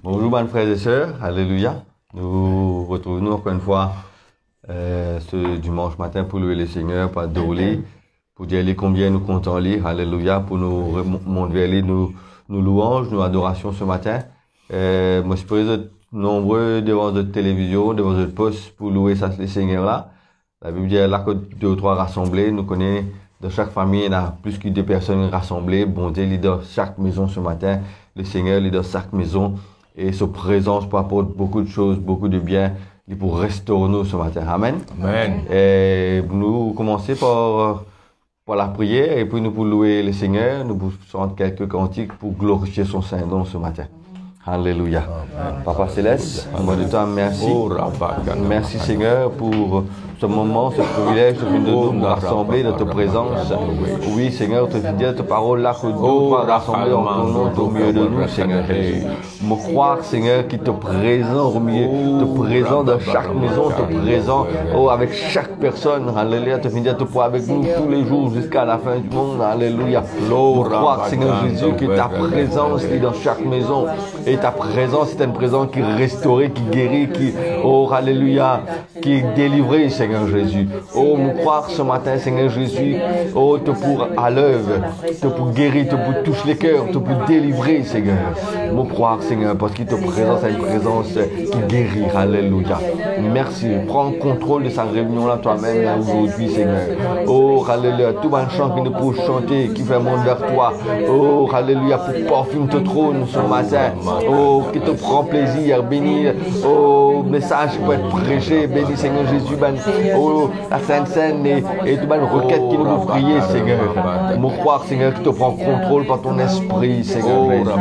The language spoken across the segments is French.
Bonjour, mes frères et sœurs, alléluia. Nous retrouvons encore une fois ce dimanche matin pour louer le Seigneur, pour adorer, pour dire combien nous comptons lire, alléluia, pour nous remonter nos louanges, nos adorations ce matin. Moi, je peux être nombreux devant votre télévision, devant votre poste pour louer ça, le Seigneur là. La Bible dit là que 2 ou 3 rassemblés, nous connaissons dans chaque famille, il y a plus que 2 personnes rassemblées. Bon Dieu, il est dans chaque maison ce matin. Le Seigneur, il est dans chaque maison. Et sa présence peut apporter beaucoup de choses, beaucoup de bien, pour restaurer nous ce matin. Amen. Amen. Et nous commençons par la prière et puis nous pour louer le Seigneur. Nous pour chanter quelques cantiques pour glorifier son Saint-Nom ce matin. Alléluia. Papa Céleste, moi de toi, merci. Merci Seigneur pour ce moment, ce privilège de nous rassembler dans ta présence. Oui Seigneur, te dire ta parole là que nous va rassembler en ton nom au milieu de nous, Seigneur Jésus. Me croire Seigneur qui te présent au milieu, te présent dans chaque maison, te présent avec chaque personne. Alléluia, te dire te pour avec nous tous les jours jusqu'à la fin du monde. Alléluia. Me croire Seigneur Jésus que ta présence est dans chaque maison. Et ta présence est une présence qui restaure, qui guérit, qui, alléluia, qui est délivrée, Seigneur Jésus. Nous croire ce matin, Seigneur Jésus, te pour à l'œuvre, te pour guérir, te pour toucher les cœurs, te pour délivrer, Seigneur. Nous croire, Seigneur, parce qu'il te présente une présence qui guérit, alléluia. Merci. Prends le contrôle de sa réunion-là toi-même, là, aujourd'hui, Seigneur. Alléluia. Tout un chant qui nous peut chanter, qui fait monter vers toi. Alléluia, pour parfumer ton trône ce matin. Qui te prend plaisir, béni, message qui peut être prêché, béni Seigneur Jésus, la Sainte Seine et toute une requête qui nous peut prier, Seigneur. Mon croire, Seigneur, qui te prend contrôle par ton esprit, Seigneur Jésus.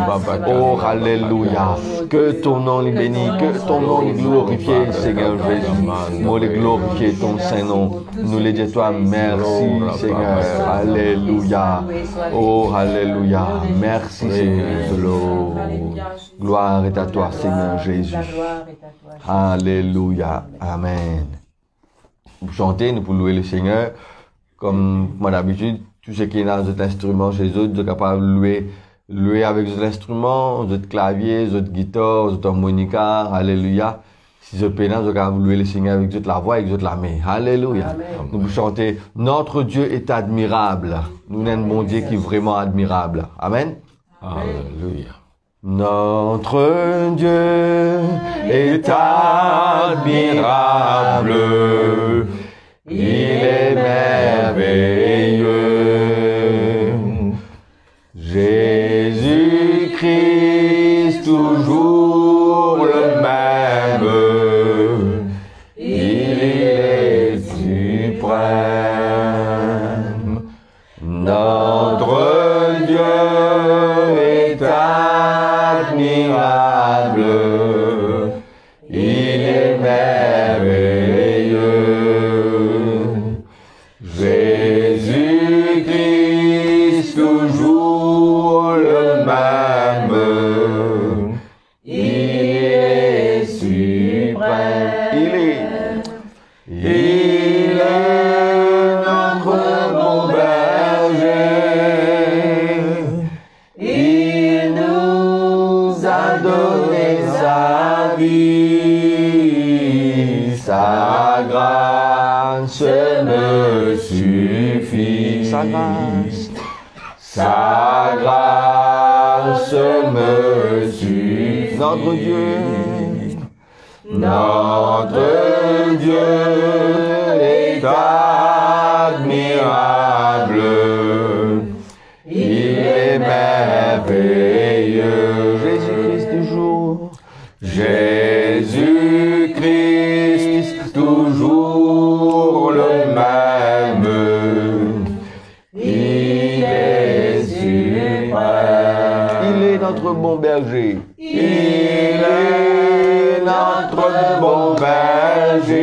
Alléluia. Que ton nom est béni, que ton nom est glorifié, Seigneur Jésus. Moi, les glorifier ton Saint-Nom. Nous les disons toi, merci, Seigneur. Alléluia. Alléluia. Merci, Seigneur. Gloire est à toi, Seigneur Jésus. Alléluia. Amen. Pour chanter, nous pouvons louer le Seigneur. Comme d'habitude, tout ce qui est dans cet instrument chez eux, vous êtes capable de louer avec des instruments, des claviers, des guitares, des harmonicas. Alléluia. Si vous êtes pénal, vous êtes capable de louer le Seigneur avec la voix, avec la main. Alléluia. Amen. Nous pouvons chanter, notre Dieu est admirable. Nous avons un bon Dieu qui est vraiment admirable. Amen. Alléluia. Notre Dieu est admirable, il est merveilleux. Jésus-Christ, toujours le même, il est suprême. Notre Dieu est admirable, il est merveilleux. Jésus-Christ, toujours le même, il est suprême. Il est notre bon berger. Il nous a donné sa vie, sa grâce me suffit. Sa grâce me suffit. Notre Dieu est admirable. Il est merveilleux. Jésus-Christ toujours. Jésus-Christ toujours le même. Il est suprême. Il est notre bon berger. Il est notre bon berger.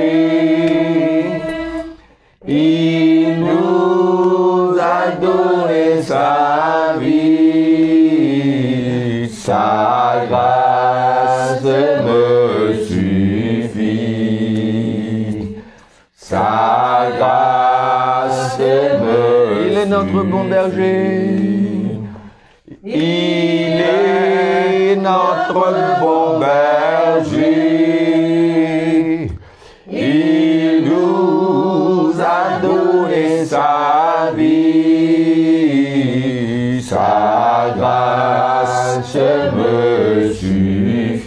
Il nous a donné sa vie, sa grâce me suffit, sa grâce me suffit. Il est notre bon berger. Il est notre bon berger. Il nous a donné sa vie. Sa grâce me suffit.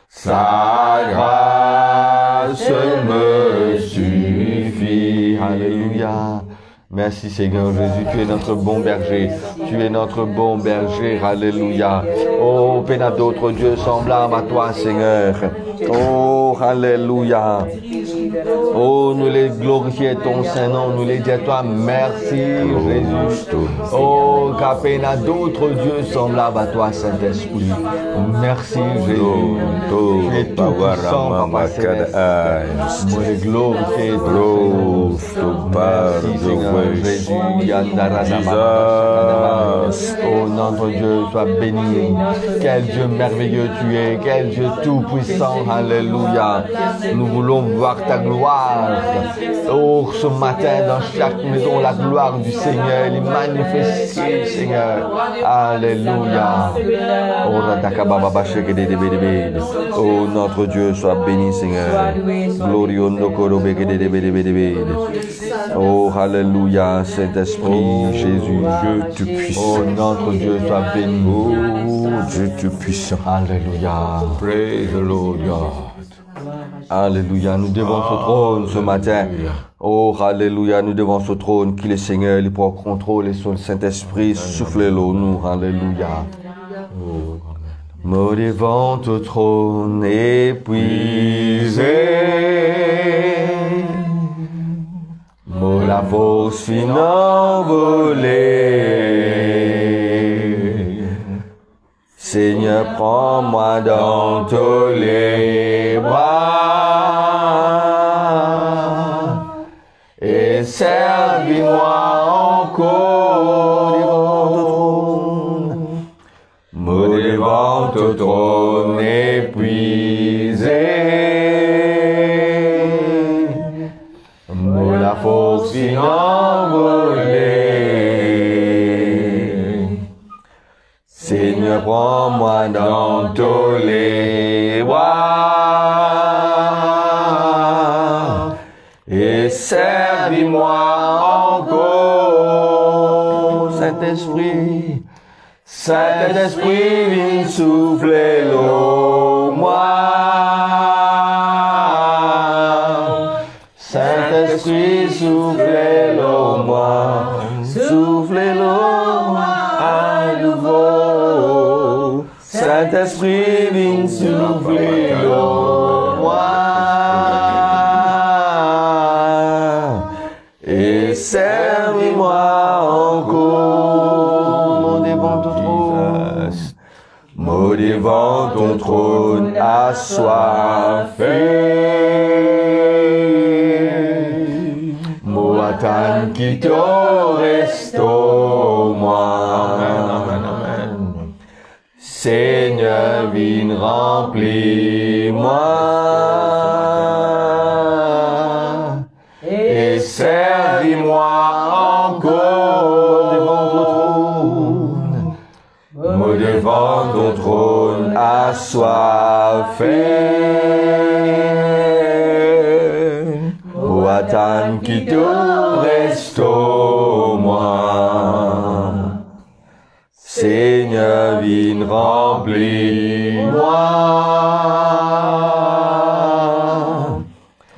Sa grâce me suffit. Alléluia. Merci Seigneur Jésus, tu es notre bon berger. Tu es notre bon berger. Alléluia. Oh, peine à d'autres dieux semblables à toi, Seigneur. Oh, alléluia. Oh, nous les glorifions ton Saint-Nom, nous les disons à toi, merci Jésus. Oh, qu'à peine à d'autres dieux semblables à toi, Saint-Esprit. Merci Jésus. Tu es tout puissant, Papa Céleste. Nous les glorifions ton Saint-Nom. Merci Seigneur Jésus. Oh, notre Dieu, sois béni. Quel Dieu merveilleux tu es, quel Dieu tout-puissant. Alléluia. Nous voulons voir ta gloire. Oh, ce matin, dans chaque maison, la gloire du Seigneur est manifestée, Seigneur. Alléluia. Oh, notre Dieu, sois béni, Seigneur. Oh, alléluia, Saint-Esprit, Jésus, Dieu tout-puissant. Oh, notre Dieu, sois béni. Oh, Dieu tout-puissant. Alléluia. Praise the Lord God. Alléluia, nous devons ce trône ce matin. Oh, alléluia, nous devons ce trône qui est le Seigneur, il prend contrôle et son Saint-Esprit souffle l'eau, nous, alléluia. Me devant au trône épuisé, me la force fin envolée. Seigneur, prends-moi dans tous les bras et servis-moi encore devant ton trône épuisé. Me la force fin envolée. Seigneur, prends-moi dans tous les bras et servis-moi encore, Saint-Esprit. Saint-Esprit, viens souffler l'eau, moi. Saint-Esprit, soufflez l'eau, moi. Soufflez l'eau, moi, à nouveau. Saint-Esprit, viens souffler l'eau, moi. Et servis-moi encore devant ton trône. Moi devant ton trône assoiffé. Moi attends qui te reste moi. Amen, amen, amen. Seigneur, viens remplis-moi. Et servis-moi encore devant ton trône. Moi devant ton trône assoiffé. Moi attends qui te reste moi. Seigneur, viens remplis-moi.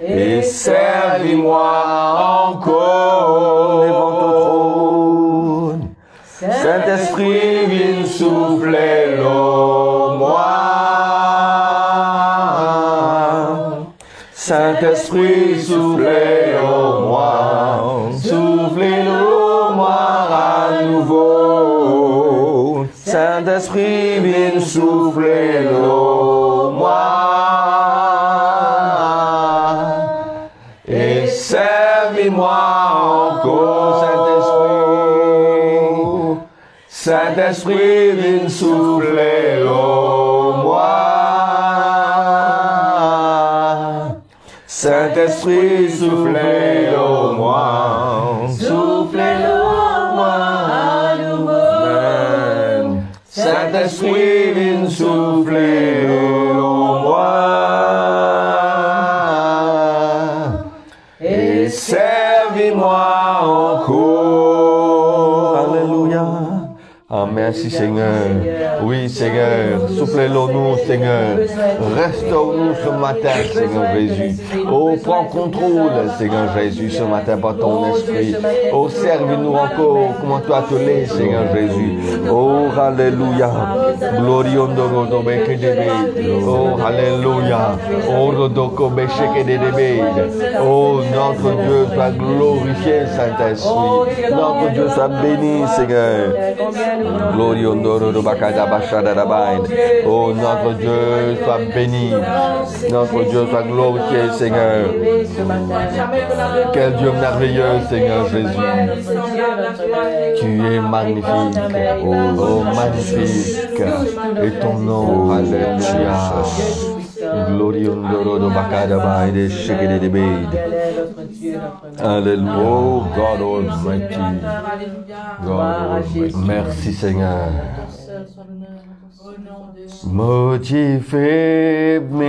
Et servis-moi encore devant ton trône. Saint-Esprit, viens souffler l'eau, moi. Saint-Esprit, soufflez l'eau, moi. Soufflez l'eau, moi, à nouveau. Saint-Esprit, viens souffler l'eau, moi. Et servis-moi encore, Saint-Esprit. Saint-Esprit, viens souffler l'eau, moi. Saint-Esprit, soufflez l'eau, moi. Soufflez l'eau, moi, à nouveau. Saint-Esprit, viens souffler en moi. Et servis-moi encore. Alléluia. Ah, merci Seigneur. Oui Seigneur, soufflez-le-nous Seigneur. Restaure-nous ce matin Seigneur Jésus. Oh, prends contrôle Seigneur Jésus ce matin par ton esprit. Oh, servis-nous encore comment tu as appelé Seigneur Jésus. Oh, alléluia. Glorieux Oh, alléluia. Oh, oh, notre Dieu soit glorifié Saint-Esprit. Notre Dieu soit béni Seigneur. Glorieux Oh, notre Dieu soit béni. Notre Dieu soit glorifié, Seigneur. Quel Dieu merveilleux, Seigneur Jésus. Tu es magnifique. Oh, magnifique. Et ton nom, alléluia. Glorieux Alléluia. Oh God Almighty. God Almighty. Merci Seigneur. Motive-me,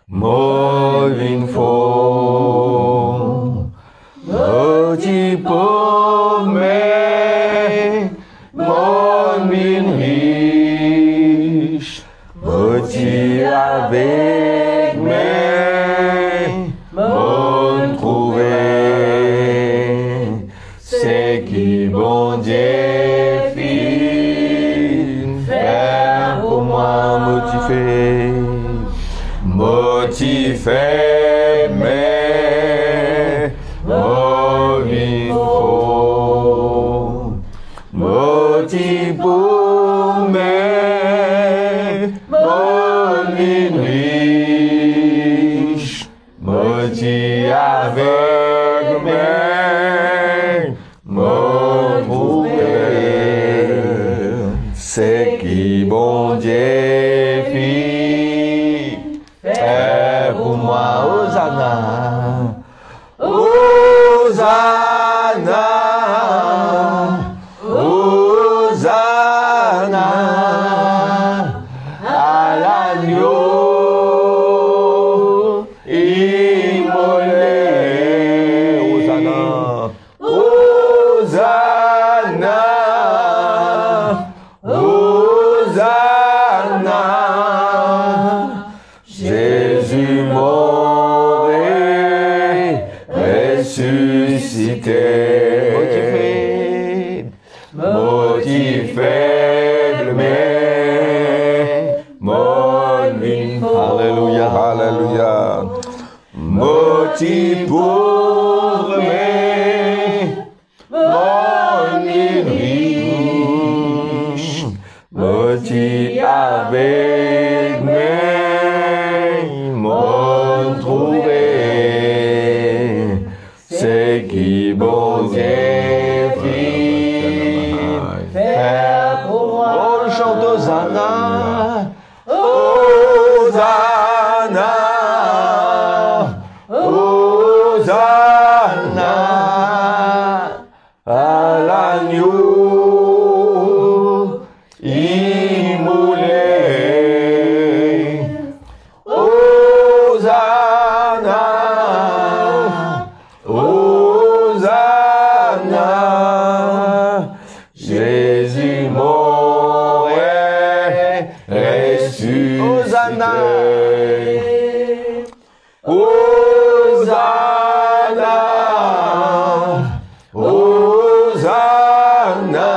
moving forward. Motive-me, moving rich. Motive avec mes, mon trouver. C'est qui bon Dieu. Motivé, mais moving forward. Motivé, mais moving rich. Motivé avec mes, mon trouver. C'est qui bon Dieu. Hosanna, Hosanna, Hosanna, à l'agneau immolé. Hosanna, Hosanna, Hosanna, Jésus mort ressuscité, motivé, mais moving forward. Alléluia, alléluia. Motivé pour mais moving rich, motivé avec mes, mon trouvé. C'est qui bon Dieu fit faire pour moi. Oh, le chant d'Hosanna, Hosanna, Hosanna, à l'agneau immolé. Hosanna, Hosanna, Jésus mort et ressuscité. Hosanna, Hosanna, Hosanna,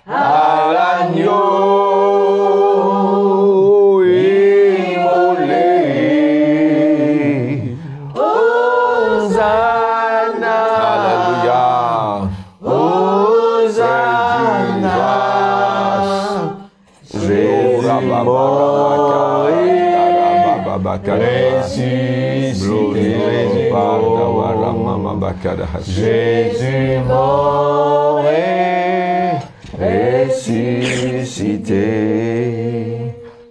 à l'agneau immolé. Hosanna, alléluia. Hosanna, Jésus mort Jésus mort et ressuscité.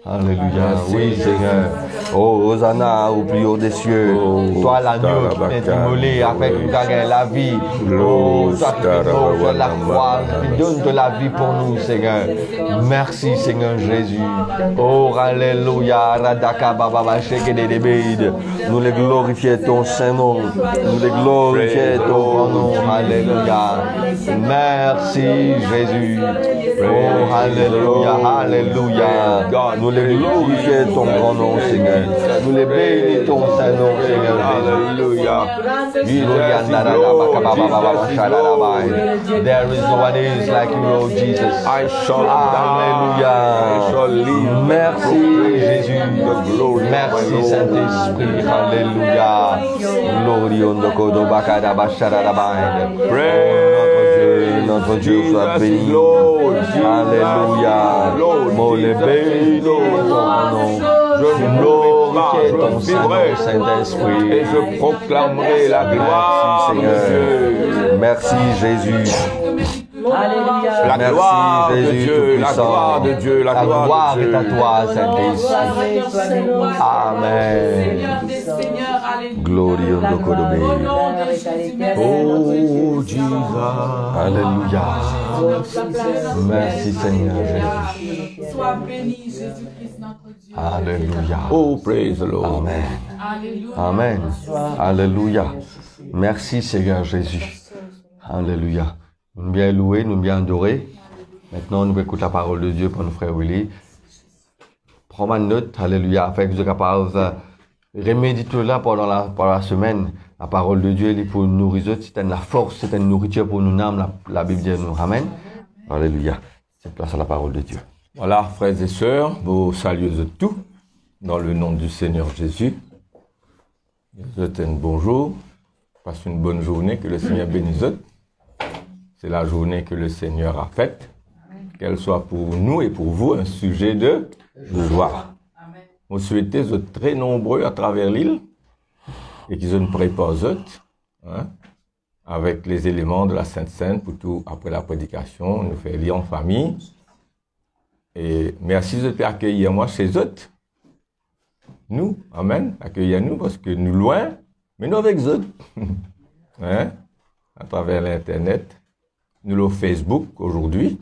Alléluia. Oui, Seigneur. Oh, Hosanna au plus haut des cieux. Toi, l'agneau qui t'est immolé afin que tu gagnes la vie. Oh, toi qui es mort sur la croix, qui donne de la vie pour nous, Seigneur. Merci, Seigneur Jésus. Oh, alléluia. Radaka Baba Shekedebede. Nous les glorifions ton Saint-Nom. Nous les glorifions ton grand nom. Alléluia. Merci, Jésus. Oh, alléluia. Alléluia. Nous les glorifions ton grand nom, Seigneur. Nous les bénissons ton Saint-Nom, Seigneur. Alléluia. There is no one else like you, Lord Jesus. Alléluia. Merci, Jésus. Merci, Saint-Esprit. Alléluia. Glorieux de Kodobakada Bashara. Notre Dieu soit béni. Alléluia. Mon les bénis ton nom. Je glorifie ton Saint-Esprit. Et je proclamerai la gloire de Dieu. Merci Jésus. La gloire de Dieu, la gloire de Dieu, la gloire est à toi, Saint-Esprit. Amen. Glorieux de Kodobé. Oh Jesus. Alléluia. Merci Seigneur Jésus. Sois béni, Jésus-Christ, notre Dieu. Alléluia. Oh, praise the Lord. Amen. Alléluia. Amen. Alléluia. Merci Seigneur Jésus. Alléluia. Nous bien louer, nous bien adorer. Maintenant, nous écoutons la parole de Dieu pour nos frères Willy. Prends ma note, alléluia, afin que vous soyez capable de reméditer là pendant la semaine. La parole de Dieu est pour nous nourrir, c'est une force, c'est une nourriture pour nous âmes. La Bible dit nous. Amen. Alléluia. C'est place à la parole de Dieu. Voilà, frères et sœurs, vous saluez tous dans le nom du Seigneur Jésus. Je vous souhaite un bonjour. Passez une bonne journée, que le Seigneur bénisse. C'est la journée que le Seigneur a faite. Qu'elle soit pour nous et pour vous un sujet de joie. Vous souhaitez être très nombreux à travers l'île et qu'ils ne prient pas avec les éléments de la Sainte Seine pour tout après la prédication. Nous faisons lire en famille. Et merci de accueillir moi chez eux. Nous, amen, accueillir nous parce que nous loin, mais nous avec eux. À travers l'Internet. Nous le Facebook aujourd'hui,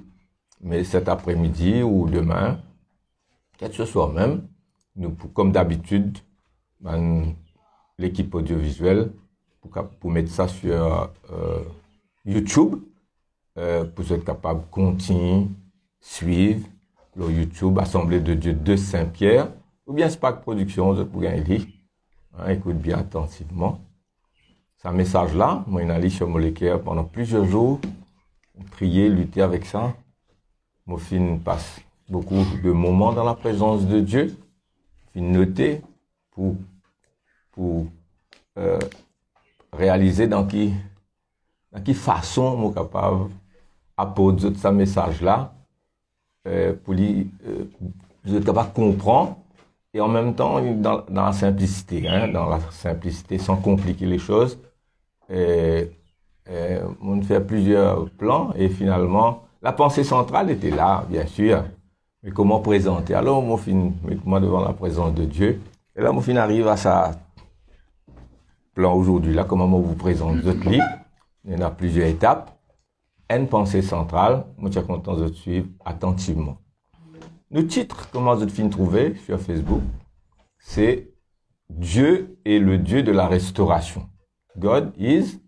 mais cet après-midi ou demain, peut-être ce soir même, nous, comme d'habitude, l'équipe audiovisuelle, pour mettre ça sur YouTube, pour être capable de continuer, suivre le YouTube, Assemblée de Dieu de Saint-Pierre, ou bien SPAC Production, je pourrais lire. Écoute bien attentivement. Ce message-là, moi, il a lu sur mon équerre pendant plusieurs jours. Prier, lutter avec ça. Mon film passe beaucoup de moments dans la présence de Dieu. Fin noter pour réaliser dans qui façon moi capable apporter ce message là pour lui vous êtes capable de comprendre et en même temps dans la simplicité sans compliquer les choses. On fait plusieurs plans et finalement, la pensée centrale était là, bien sûr. Mais comment présenter? Alors, moi, mets-moi devant la présence de Dieu. Et là, mon fin arrive à sa plan aujourd'hui. Là, comment vous présente votre livre? Il y en a plusieurs étapes. Une pensée centrale. Moi, je suis content de suivre attentivement. Le titre, comment vous fin trouver sur Facebook, c'est Dieu est le Dieu de la restauration. God is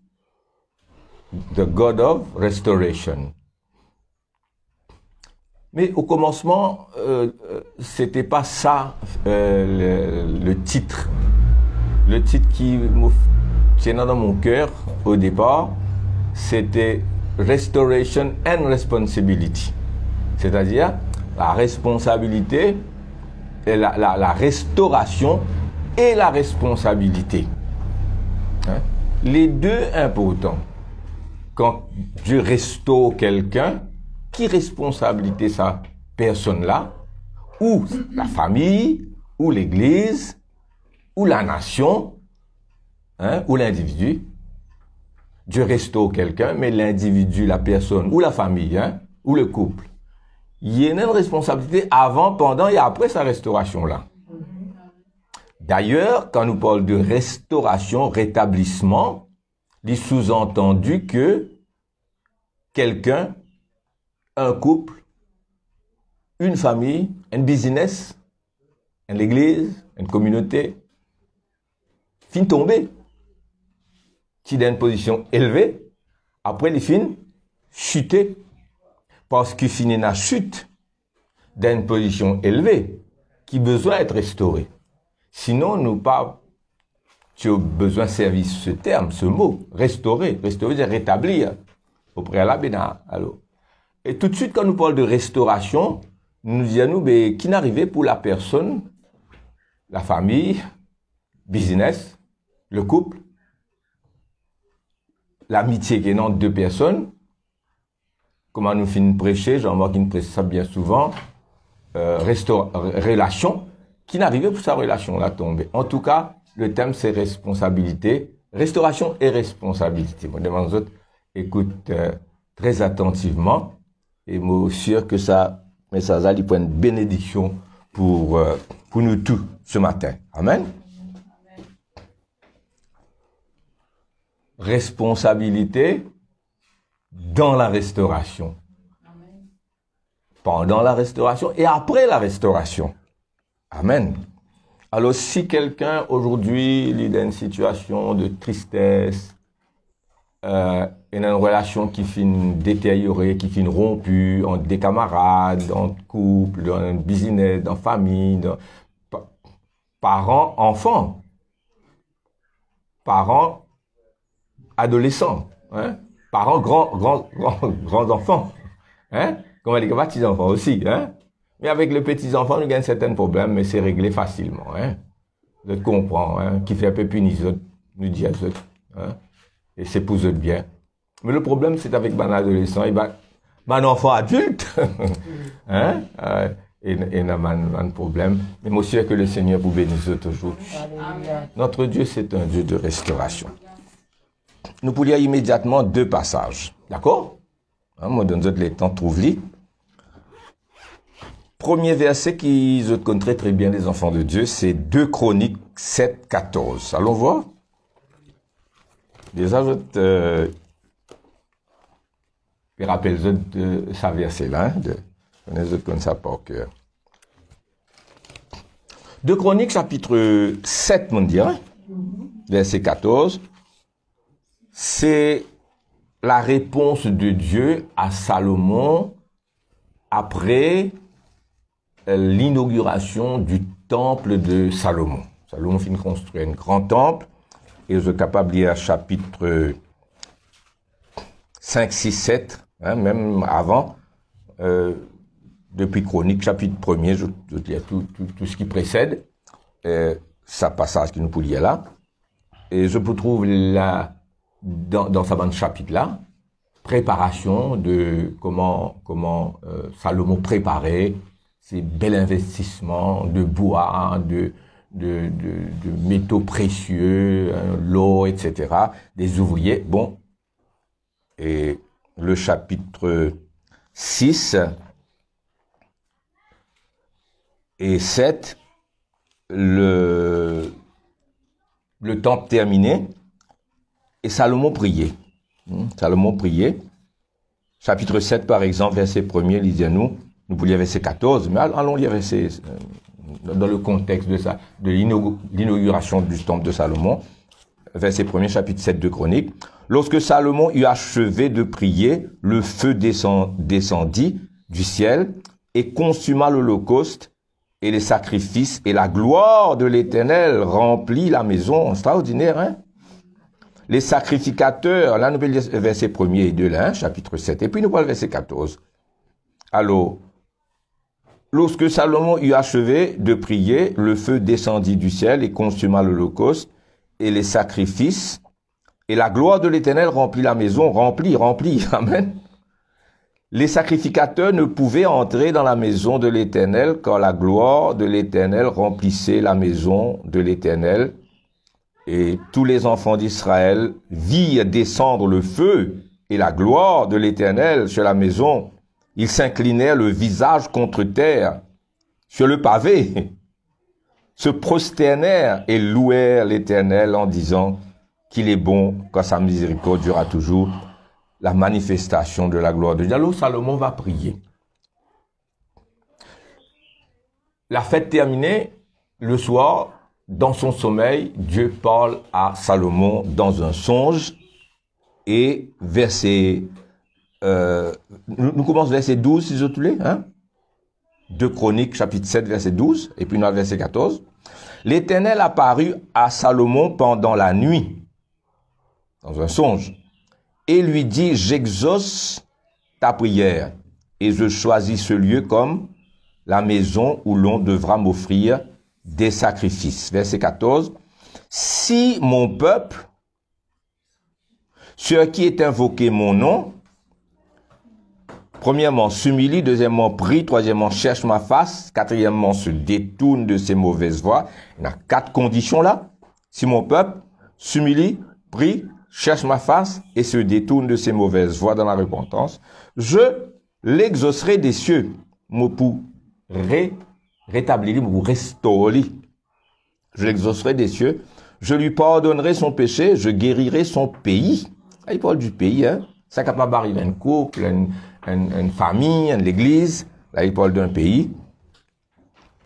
the God of Restoration. Mais au commencement, c'était pas ça le titre. Le titre qui me tenait dans mon cœur au départ, c'était Restoration and Responsibility. C'est-à-dire la responsabilité, et la restauration et la responsabilité. Les deux importants. Quand Dieu restaure quelqu'un, qui responsabilité sa personne-là, ou la famille, ou l'église, ou la nation, ou l'individu. Dieu restaure quelqu'un, mais l'individu, la personne, ou la famille, ou le couple. Il y a une responsabilité avant, pendant et après sa restauration-là. D'ailleurs, quand nous parlons de restauration, rétablissement, il est sous-entendu que quelqu'un, un couple, une famille, un business, une église, une communauté, finit tomber, qui est dans une position élevée, après il finit chuter, parce qu'il finit la chute dans une position élevée, qui a besoin d'être restaurée. Sinon, nous pas, tu as besoin de servir ce terme, ce mot, restaurer. Restaurer, c'est rétablir. Au préalable, alors. Et tout de suite, quand nous parlons de restauration, nous disons, qui n'arrivait pour la personne, la famille, business, le couple, l'amitié qui est entre deux personnes, comment nous finissons prêcher, Jean-Marc qui nous prêche ça bien souvent, relation, qui n'arrivait pour sa relation là tomber. En tout cas, le thème c'est responsabilité, restauration et responsabilité. Moi, demande aux autres, écoute très attentivement, et moi sûr que ça, mais ça va lui prendre une bénédiction pour nous tous ce matin. Amen. Responsabilité dans la restauration. Amen. Pendant la restauration et après la restauration. Amen. Alors, si quelqu'un aujourd'hui il est dans une situation de tristesse, il a une relation qui finit détériorée, qui finit rompue entre des camarades, entre couples, dans un business, dans famille, dans parents, enfants, parents, adolescents, hein? Parents, grands enfants, hein? Comme les petits enfants aussi, hein? Mais avec les petits enfants, nous gagnons certains problèmes, mais c'est réglé facilement, hein? Vous comprenez, hein? Qui fait un peu punir, nous dit à eux, hein? Et c'est pour eux bien. Mais le problème, c'est avec un adolescent, et un enfant adulte, hein? Et n'a pas de problème. Mais moi, sûr que le Seigneur vous bénisse aujourd'hui. Notre Dieu, c'est un Dieu de restauration. Nous pourrions immédiatement deux passages. D'accord? Hein, moi, donne les temps de trouver. Premier verset qui je connais très bien les enfants de Dieu, c'est 2 Chroniques 7, 14. Allons voir. Déjà, je rappelle de ça verset-là. Je connais ça par cœur. 2 Chroniques, chapitre 7, mon Dieu, verset 14. C'est la réponse de Dieu à Salomon après l'inauguration du temple de Salomon. Salomon finit de construire un grand temple, et je suis capable de lire chapitre 5, 6, 7, hein, même avant, depuis Chronique, chapitre 1er, je lis tout ce qui précède, ça passage que nous pouvons lire là, et je peux trouver là, dans sa bande chapitre-là, préparation de comment Salomon préparait ces bels investissements de bois, de métaux précieux, hein, l'eau, etc., des ouvriers. Bon, et le chapitre 6 et 7, le temple terminé, et Salomon priait. Salomon priait. Chapitre 7, par exemple, verset 1er, lisez-nous. Nous pouvions lire verset 14, mais allons lire verset, dans le contexte de ça, de l'inauguration du temple de Salomon. Verset 1er, chapitre 7 de Chroniques. Lorsque Salomon eut achevé de prier, le feu descendit du ciel et consuma l'holocauste et les sacrifices, et la gloire de l'Éternel remplit la maison. Extraordinaire, hein? Les sacrificateurs, là nous pouvons lire verset 1er et 2, là, hein, chapitre 7, et puis nous voyons verset 14. Alors, lorsque Salomon eut achevé de prier, le feu descendit du ciel et consuma l'holocauste et les sacrifices, et la gloire de l'Éternel remplit la maison, remplit, amen. Les sacrificateurs ne pouvaient entrer dans la maison de l'Éternel quand la gloire de l'Éternel remplissait la maison de l'Éternel. Et tous les enfants d'Israël virent descendre le feu et la gloire de l'Éternel sur la maison. Ils s'inclinèrent le visage contre terre, sur le pavé. se prosternèrent et louèrent l'Éternel en disant qu'il est bon, quand sa miséricorde durera toujours, la manifestation de la gloire de Dieu. Alors Salomon va prier. La fête terminée, le soir, dans son sommeil, Dieu parle à Salomon dans un songe et verset, nous commençons verset 12, si je te l'ai, hein? 2 Chroniques, chapitre 7, verset 12, et puis nous avons verset 14. L'Éternel apparut à Salomon pendant la nuit, dans un songe, et lui dit, j'exauce ta prière, et je choisis ce lieu comme la maison où l'on devra m'offrir des sacrifices. Verset 14. Si mon peuple, sur qui est invoqué mon nom, premièrement, s'humilie, deuxièmement, prie, troisièmement, cherche ma face, quatrièmement, se détourne de ses mauvaises voies. Il y a 4 conditions là. Si mon peuple s'humilie, prie, cherche ma face et se détourne de ses mauvaises voies dans la repentance, je l'exaucerai des cieux. Pour rétablir, pour restaurer. Je l'exaucerai des cieux. Je lui pardonnerai son péché, je guérirai son pays. Là, il parle du pays, hein. Ça capable d'arriver un couple, une famille, l'église. Là, il parle d'un pays.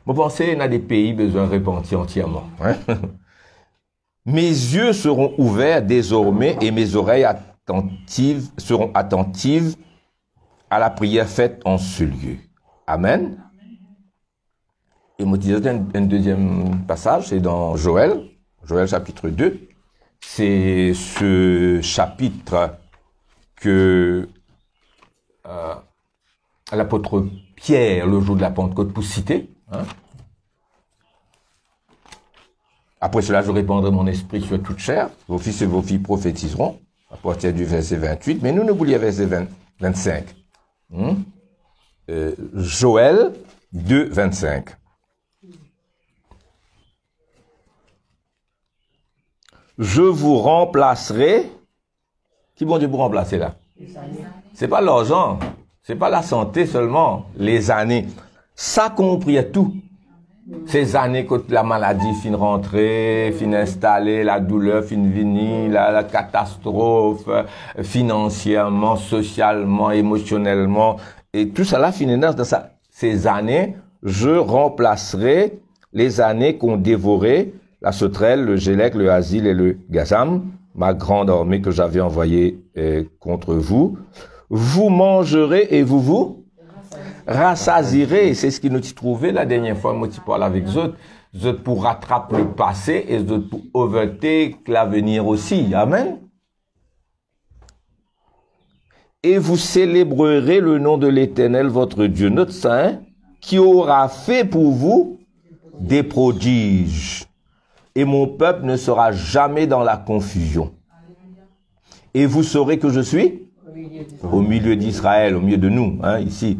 Vous pensez, il y a des pays besoin de repentir entièrement. Hein? Mes yeux seront ouverts désormais et mes oreilles seront attentives à la prière faite en ce lieu. Amen. Et moi, je disais un deuxième passage, c'est dans Joël chapitre 2. C'est ce chapitre que l'apôtre Pierre, le jour de la Pentecôte, pour citer. Hein. Après cela, je répandrai mon esprit sur toute chair. Vos fils et vos filles prophétiseront, à partir du verset 28. Mais nous n'oublions verset 25. Joël 2, 25. Je vous remplacerai. Qui bon Dieu vous remplacer là? C'est pas l'argent, c'est pas la santé seulement, les années. Ça compris à tout. Ces années que la maladie fin rentrer, fin installer, la douleur fin venir, la catastrophe, financièrement, socialement, émotionnellement, et tout ça là fin dans ça. Ces années, je remplacerai les années qu'ont dévoré la sauterelle, le gélec, le asile et le gazam, ma grande armée que j'avais envoyée contre vous. Vous mangerez et vous rassasierez. C'est ce qui nous trouvait la dernière fois, moi tu parle avec eux pour rattraper le passé et eux pour overtake l'avenir aussi. Amen. Et vous célébrerez le nom de l'Éternel, votre Dieu, notre Saint, qui aura fait pour vous des prodiges. Et mon peuple ne sera jamais dans la confusion. Et vous saurez que je suis au milieu d'Israël, au milieu de nous, hein, ici.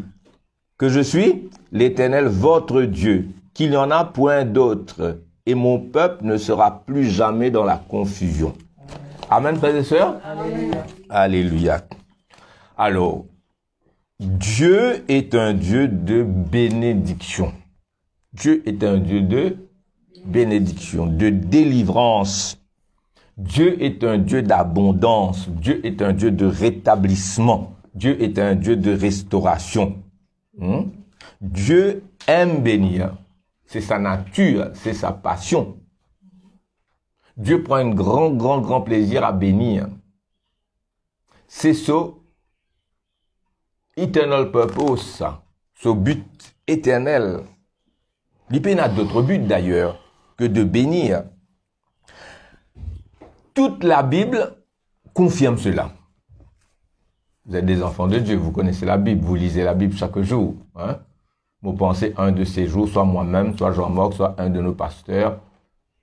Que je suis l'Éternel, votre Dieu, qu'il n'y en a point d'autre. Et mon peuple ne sera plus jamais dans la confusion. Amen, frères et sœurs. Alléluia. Alléluia. Alors, Dieu est un Dieu de bénédiction. Dieu est un Dieu de bénédiction, de délivrance. Dieu est un Dieu d'abondance. Dieu est un Dieu de rétablissement. Dieu est un Dieu de restauration. Dieu aime bénir. C'est sa nature, c'est sa passion. Dieu prend un grand plaisir à bénir. C'est ce eternal purpose, ce but éternel. Il n'y a d'autre but d'ailleurs que de bénir. Toute la Bible confirme cela. Vous êtes des enfants de Dieu, vous connaissez la Bible, vous lisez la Bible chaque jour. Hein? Vous pensez un de ces jours, soit moi-même, soit Jean-Marc, soit un de nos pasteurs.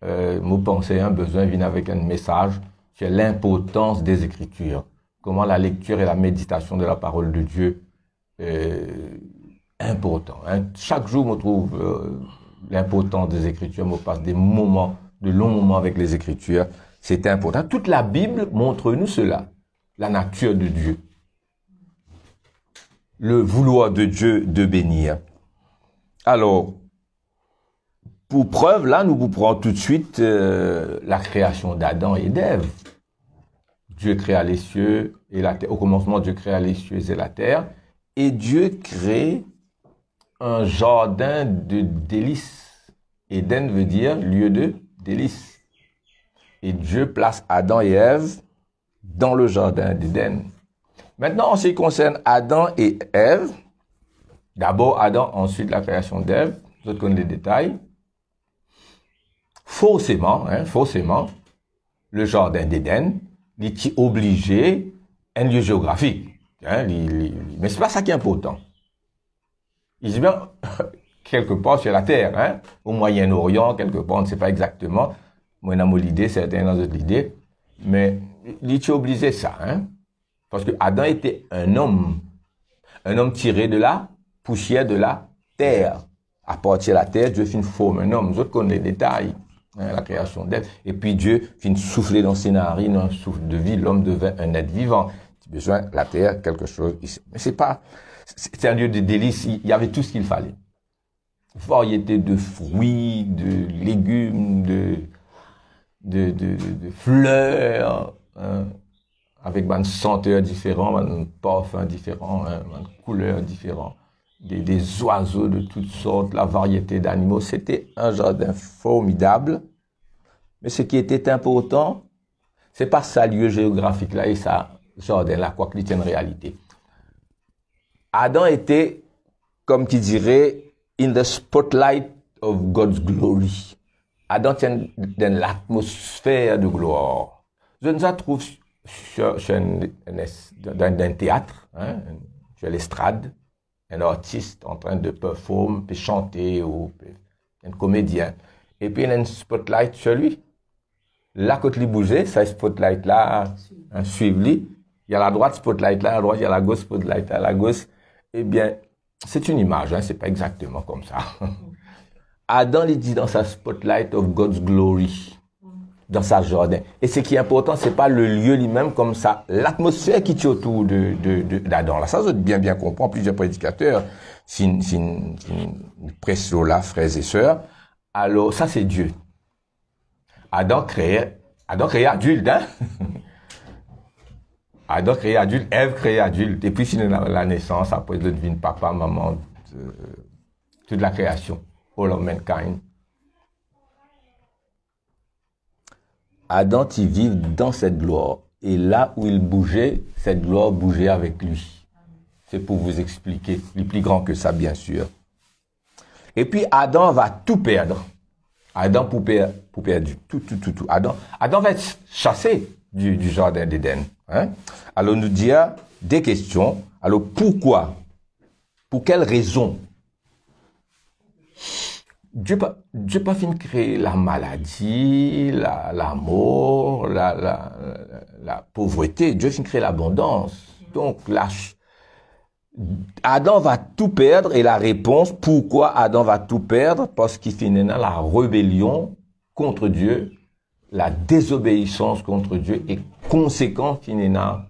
Vous pensez un besoin vient avec un message sur l'importance des Écritures. Comment la lecture et la méditation de la parole de Dieu est important. Hein? Chaque jour, on trouve l'importance des Écritures. On passe des moments, de longs moments avec les Écritures. C'est important. Toute la Bible montre-nous cela. La nature de Dieu. Le vouloir de Dieu de bénir. Alors, pour preuve, là, nous vous prenons tout de suite la création d'Adam et d'Ève. Dieu créa les cieux et la terre. Au commencement, Dieu créa les cieux et la terre. Et Dieu crée un jardin de délices. Éden veut dire lieu de délices. Et Dieu place Adam et Ève dans le jardin d'Éden. Maintenant, en ce qui concerne Adam et Ève, d'abord Adam, ensuite la création d'Ève, vous autres connaissez les détails. Forcément, le jardin d'Éden, il est obligé un lieu géographique. Mais c'est pas ça qui est important. Il dit bien, quelque part sur la terre, au Moyen-Orient, quelque part, on ne sait pas exactement. Moi, on a l'idée, certains ont l'idée, mais il est obligé ça, parce que Adam était un homme tiré de la poussière de la terre. À partir de la terre, Dieu fait une forme, un homme. Nous autres connaissons les détails, la création d'Ève. Et puis Dieu fait souffler dans ses narines un souffle de vie. L'homme devint un être vivant. Il a besoin de la terre, quelque chose ici. Mais c'est un lieu de délices. Il y avait tout ce qu'il fallait. Variété de fruits, de légumes, de fleurs, avec une senteur différente, un parfum différent, une couleur différente, des oiseaux de toutes sortes, la variété d'animaux. C'était un jardin formidable. Mais ce qui était important, c'est pas sa lieu géographique là et sa jardin là, quoi qu'il y ait une réalité. Adam était, comme qui dirait, in the spotlight of God's glory. Adam tient dans l'atmosphère de gloire. Je nous trouve dans un théâtre, sur l'estrade, un artiste en train de performer, puis chanter, ou un comédien. Et puis il y a un spotlight sur lui. Là, quand il bougeait, ça spotlight là, suivre lui. Il y a la droite spotlight là, à la droite, il y a la gauche spotlight à la gauche. Eh bien, c'est une image, c'est pas exactement comme ça. Adam, il dit dans sa spotlight of God's glory, dans sa jardin. Et ce qui est important, c'est pas le lieu lui-même comme ça, l'atmosphère qui tient autour d'Adam. Là, ça, je bien comprendre. Plusieurs prédicateurs, si presse là, frères et sœurs. Alors, ça, c'est Dieu. Adam créé adulte, Adam créé adulte, Ève créé adulte. Et puis, c'est la naissance, après, le divine papa, maman, toute la création. All of mankind. Adam, il vit dans cette gloire. Et là où il bougeait, cette gloire bougeait avec lui. C'est pour vous expliquer. Il est plus grand que ça, bien sûr. Et puis, Adam va tout perdre. Adam pour perdre tout. Adam va être chassé du jardin d'Éden. Alors, nous dire des questions. Alors, pourquoi? Pour quelle raison? Dieu pas fini de créer la maladie, la mort, la pauvreté. Dieu finit de créer l'abondance. Donc, Adam va tout perdre et la réponse, pourquoi Adam va tout perdre? Parce qu'il finit dans la rébellion contre Dieu, la désobéissance contre Dieu et conséquent finit dans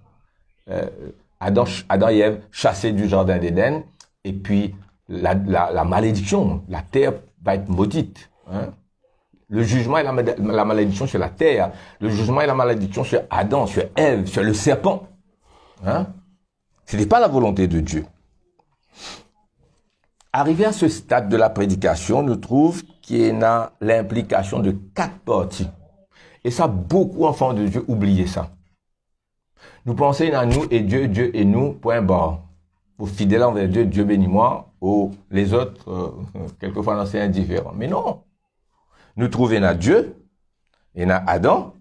Adam et Ève chassés du jardin d'Éden et puis la malédiction, la terre va être maudite. Le jugement et la malédiction sur la terre, le jugement et la malédiction sur Adam, sur Ève, sur le serpent. Ce n'était pas la volonté de Dieu. Arrivé à ce stade de la prédication, nous trouvons qu'il y a l'implication de 4 parties. Et ça, beaucoup d'enfants de Dieu oubliaient ça. Nous pensons à nous et Dieu et nous, point barre. Pour fidèles envers Dieu, Dieu bénis moi, ou les autres, quelquefois, c'est indifférent. Mais non. Nous trouvons à Dieu, et à Adam,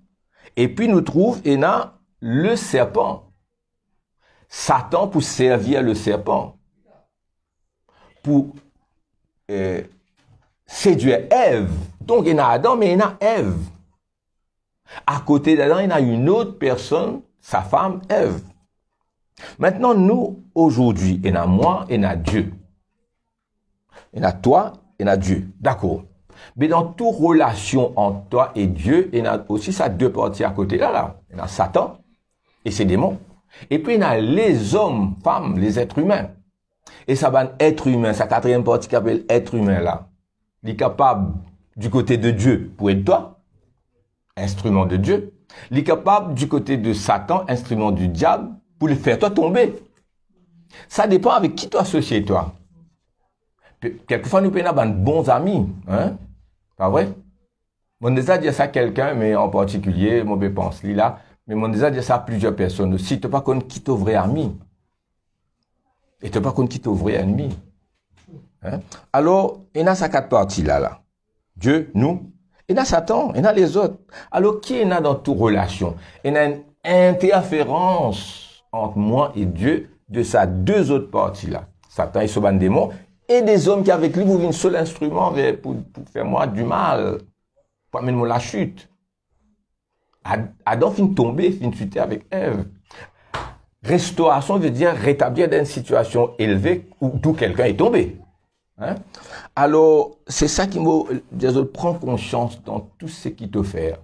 et puis nous trouvons le serpent. Satan pour servir le serpent, pour séduire Ève. Donc, il y a Adam, mais il y a Ève. À côté d'Adam, il y a une autre personne, sa femme, Ève. Maintenant, nous, aujourd'hui, il y a moi, il y a Dieu. Il y a toi, il y a Dieu. D'accord. Mais dans toute relation entre toi et Dieu, il y a aussi ça 2 parties à côté là. Il y a Satan et ses démons. Et puis, il y a les hommes, femmes, les êtres humains. Et ça va être humain, sa 4e partie qui s'appelle être humain là. Il est capable du côté de Dieu pour être toi, instrument de Dieu. Il est capable du côté de Satan, instrument du diable, pour le faire toi tomber. Ça dépend avec qui tu associes toi. Quelquefois, nous pouvons avoir de bons amis. Hein? Pas vrai? On déjà dit ça à quelqu'un, mais en particulier, moi, je pense là, mais on déjà dit ça à plusieurs personnes aussi. Tu n'as pas connu qui est ton vrai ami. Et tu n'as pas connu qui est ton vrai ennemi. Hein? Alors, il y a ces quatre parties-là. Dieu, nous, il y a Satan, il y a les autres. Alors, qui est dans toute relation? Il y a une interférence entre moi et Dieu de ces deux autres parties-là. Satan et son démon, et des hommes qui avec lui vous un seul instrument pour faire moi du mal, pour amener moi la chute. Adam finit tomber, finit chuter avec Ève. Restauration veut dire rétablir dans une situation élevée d'où quelqu'un est tombé. Hein? Alors, c'est ça qui me prend conscience dans tout ce qui te fait.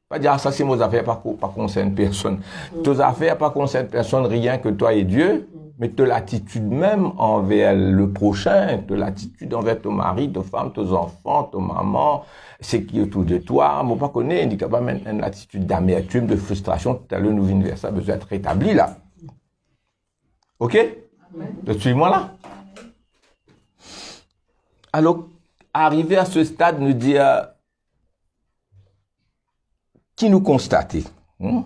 Pas dire, ça c'est mes affaires, pas concerne personne. Tes affaires, pas concerne personne, rien que toi et Dieu, mais de l'attitude même envers le prochain, de l'attitude envers ton mari, ta femme, tes enfants, ta maman, ce qui est autour de toi. Moi, pas connaître, il y a pas même une attitude d'amertume, de frustration, tout à l'heure, nous venons vers ça, besoin d'être rétabli là. Ok? Suis-moi là? Alors, arriver à ce stade, nous dire, qui nous constater? Nous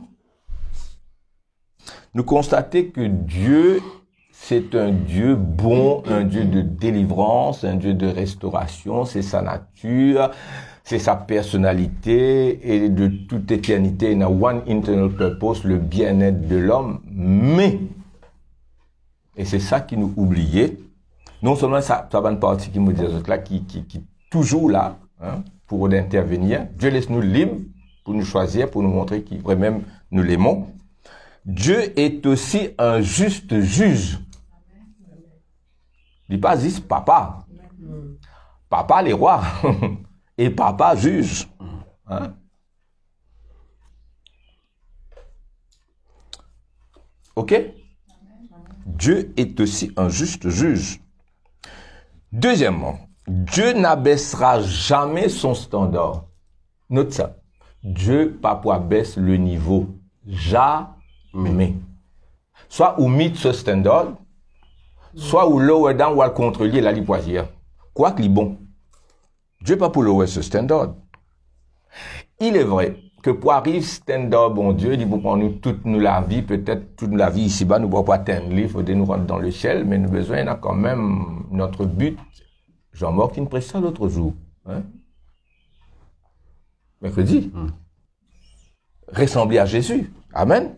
constater que Dieu, c'est un Dieu bon, un Dieu de délivrance, un Dieu de restauration, c'est sa nature, c'est sa personnalité, et de toute éternité, il y a one internal purpose, le bien-être de l'homme, mais, et c'est ça qui nous oubliait, non seulement ça va une partie qui me dit là, qui toujours là, hein, pour intervenir, Dieu laisse nous libres, pour nous choisir, pour nous montrer qu'il vraiment nous l'aimons. Dieu est aussi un juste juge. Il n'est pas juste papa. Papa les rois. Et papa juge. Hein? Ok? Dieu est aussi un juste juge. Deuxièmement, Dieu n'abaissera jamais son standard. Note ça. Dieu, papa, baisse le niveau. Jamais. Soit ou meet ce standard, soit ou lower down ou à contrôler la lipoisière. Quoi qu'il est bon. Dieu pas pour lower ce standard. Il est vrai que pour arriver standard, bon Dieu, il faut prendre toute nous la vie, peut-être toute la vie ici-bas, nous ne pouvons pas atteindre, il faut nous rentrer dans le ciel, mais nous avons besoin, quand même, notre but. Jean-Marc qui nous prêche ça l'autre jour. Hein? Mercredi. Ressembler à Jésus. Amen.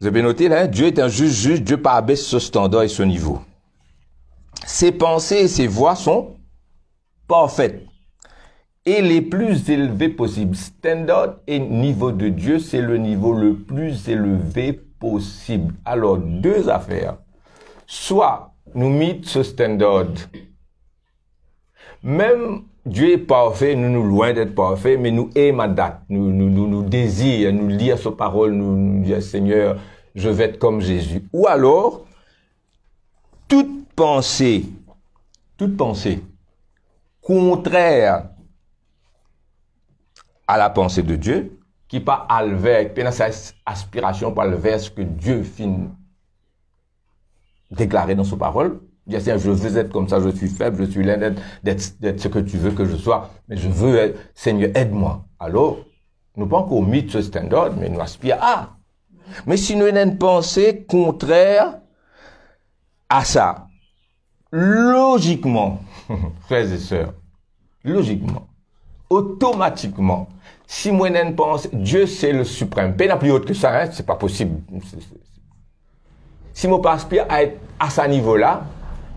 Vous avez noté là, Dieu est un juge, Dieu pas abaisse ce standard et ce niveau. Ses pensées et ses voies sont parfaites et les plus élevées possibles. Standard et niveau de Dieu, c'est le niveau le plus élevé possible. Alors, deux affaires. Soit nous meet ce standard. Même Dieu est parfait, nous loin d'être parfait, mais nous aimons à date, nous désirons, nous lire sa parole, nous dire Seigneur, je vais être comme Jésus. Ou alors, toute pensée contraire à la pensée de Dieu, qui pas avec sa aspiration par le vers que Dieu finit déclaré dans sa parole. Dire, je veux être comme ça, je suis faible, je suis loin d'être ce que tu veux que je sois, mais je veux être, Seigneur, aide-moi. Alors, nous pas encore mis ce standard, mais nous aspirons à. Mais si nous avons une pensée contraire à ça, logiquement, frères et sœurs, logiquement, automatiquement, si moi j'ai une pensée, Dieu c'est le suprême, pas plus haute que ça, hein, c'est pas possible. Si moi pas aspire à être à ce niveau-là,